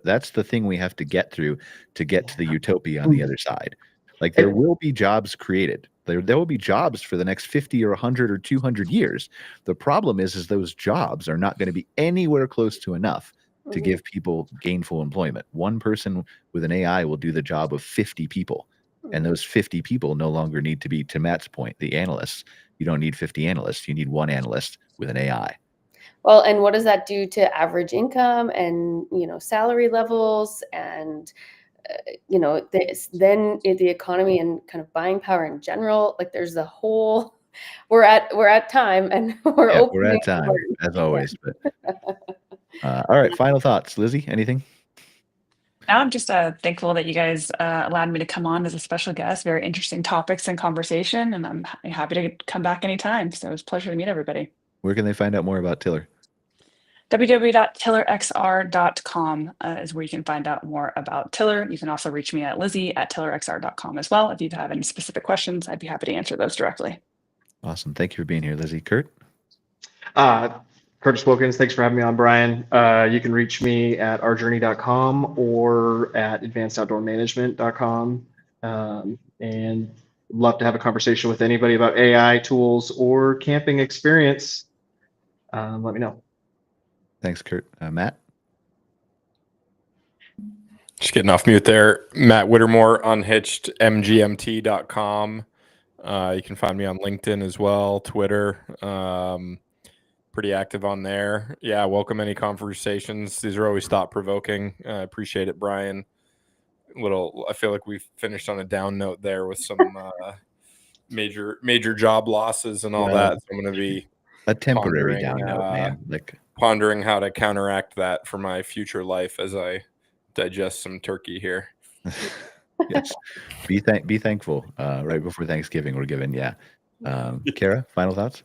That's the thing we have to get through to get to the utopia on the other side. Like there will be jobs created. There will be jobs for the next 50 or 100 or 200 years. The problem is those jobs are not going to be anywhere close to enough to give people gainful employment. One person with an AI will do the job of 50 people. And those 50 people no longer need to be, to Matt's point, the analysts. You don't need 50 analysts. You need one analyst with an AI. Well, and what does that do to average income and, salary levels and, then the economy and kind of buying power in general? Like there's a whole, we're at time and we're Yeah, we're opening at time doors. as always. But all right, final thoughts, Lizzie. Anything? Now I'm just thankful that you guys allowed me to come on as a special guest. Very interesting topics and conversation, and I'm happy to come back anytime. So it was a pleasure to meet everybody. Where can they find out more about Tiller? www.tillerxr.com is where you can find out more about Tiller. You can also reach me at lizzie@tillerxr.com as well. If you have any specific questions, I'd be happy to answer those directly. Awesome. Thank you for being here, Lizzie. Kurt? Curtis Wilkins, thanks for having me on, Brian. You can reach me at ourjourney.com or at advancedoutdoormanagement.com. And love to have a conversation with anybody about AI tools or camping experience. Let me know. Thanks, Kurt. Matt? Just getting off mute there. Matt Whittemore, unhitched, mgmt.com. You can find me on LinkedIn as well, Twitter. Pretty active on there. Yeah, welcome any conversations. These are always thought-provoking. I appreciate it, Brian. I feel like we finished on a down note there with some major job losses and all that. So I'm going to be a temporary down note, man. Pondering how to counteract that for my future life as I digest some turkey here. Yes. Be thankful. Right before Thanksgiving, we're given. Yeah. Kara, final thoughts?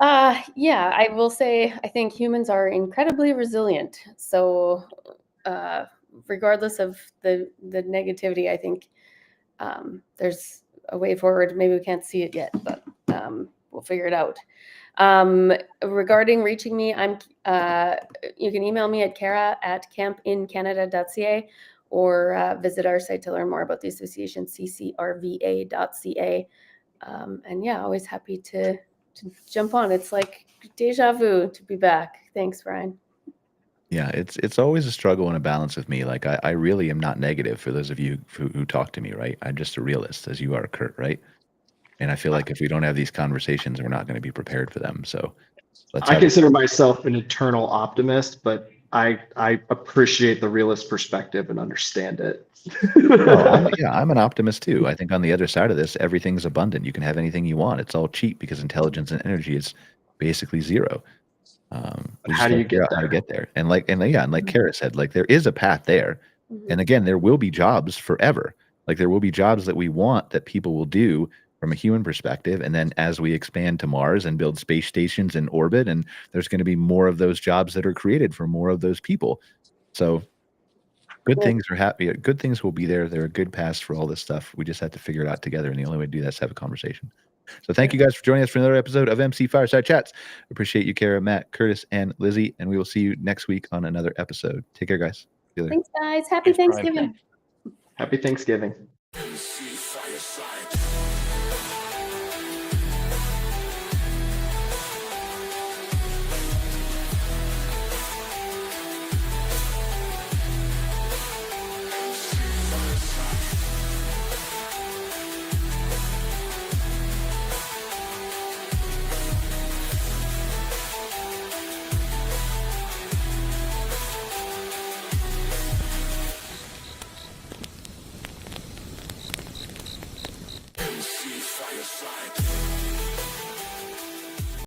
Yeah, I will say I think humans are incredibly resilient. So regardless of the negativity, I think there's a way forward. Maybe we can't see it yet, but we'll figure it out. Regarding reaching me, you can email me at kara@campincanada.ca or visit our site to learn more about the association, ccrva.ca. And yeah, always happy to jump on. It's like deja vu to be back. Thanks, Brian. Yeah, it's always a struggle and a balance with me. Like I really am not negative for those of you who talk to me, right? I'm just a realist, as you are, Kurt, right? And I feel like if we don't have these conversations, we're not going to be prepared for them. So I consider myself an eternal optimist, but I appreciate the realist perspective and understand it. I'm an optimist too. I think on the other side of this, everything's abundant. You can have anything you want. It's all cheap because intelligence and energy is basically zero. How do you get there? How to get there? And like Kara said, like there is a path there. Mm-hmm. And again, there will be jobs forever. Like there will be jobs that we want that people will do from a human perspective. And then as we expand to Mars and build space stations in orbit, and there's going to be more of those jobs that are created for more of those people. So good things are happy. Good things will be there. There are good paths for all this stuff. We just have to figure it out together. And the only way to do that is have a conversation. So thank you guys for joining us for another episode of MC Fireside Chats. Appreciate you, Kara, Matt, Curtis, and Lizzie. And we will see you next week on another episode. Take care, guys. Thanks, guys. Happy Thanksgiving. Happy Thanksgiving.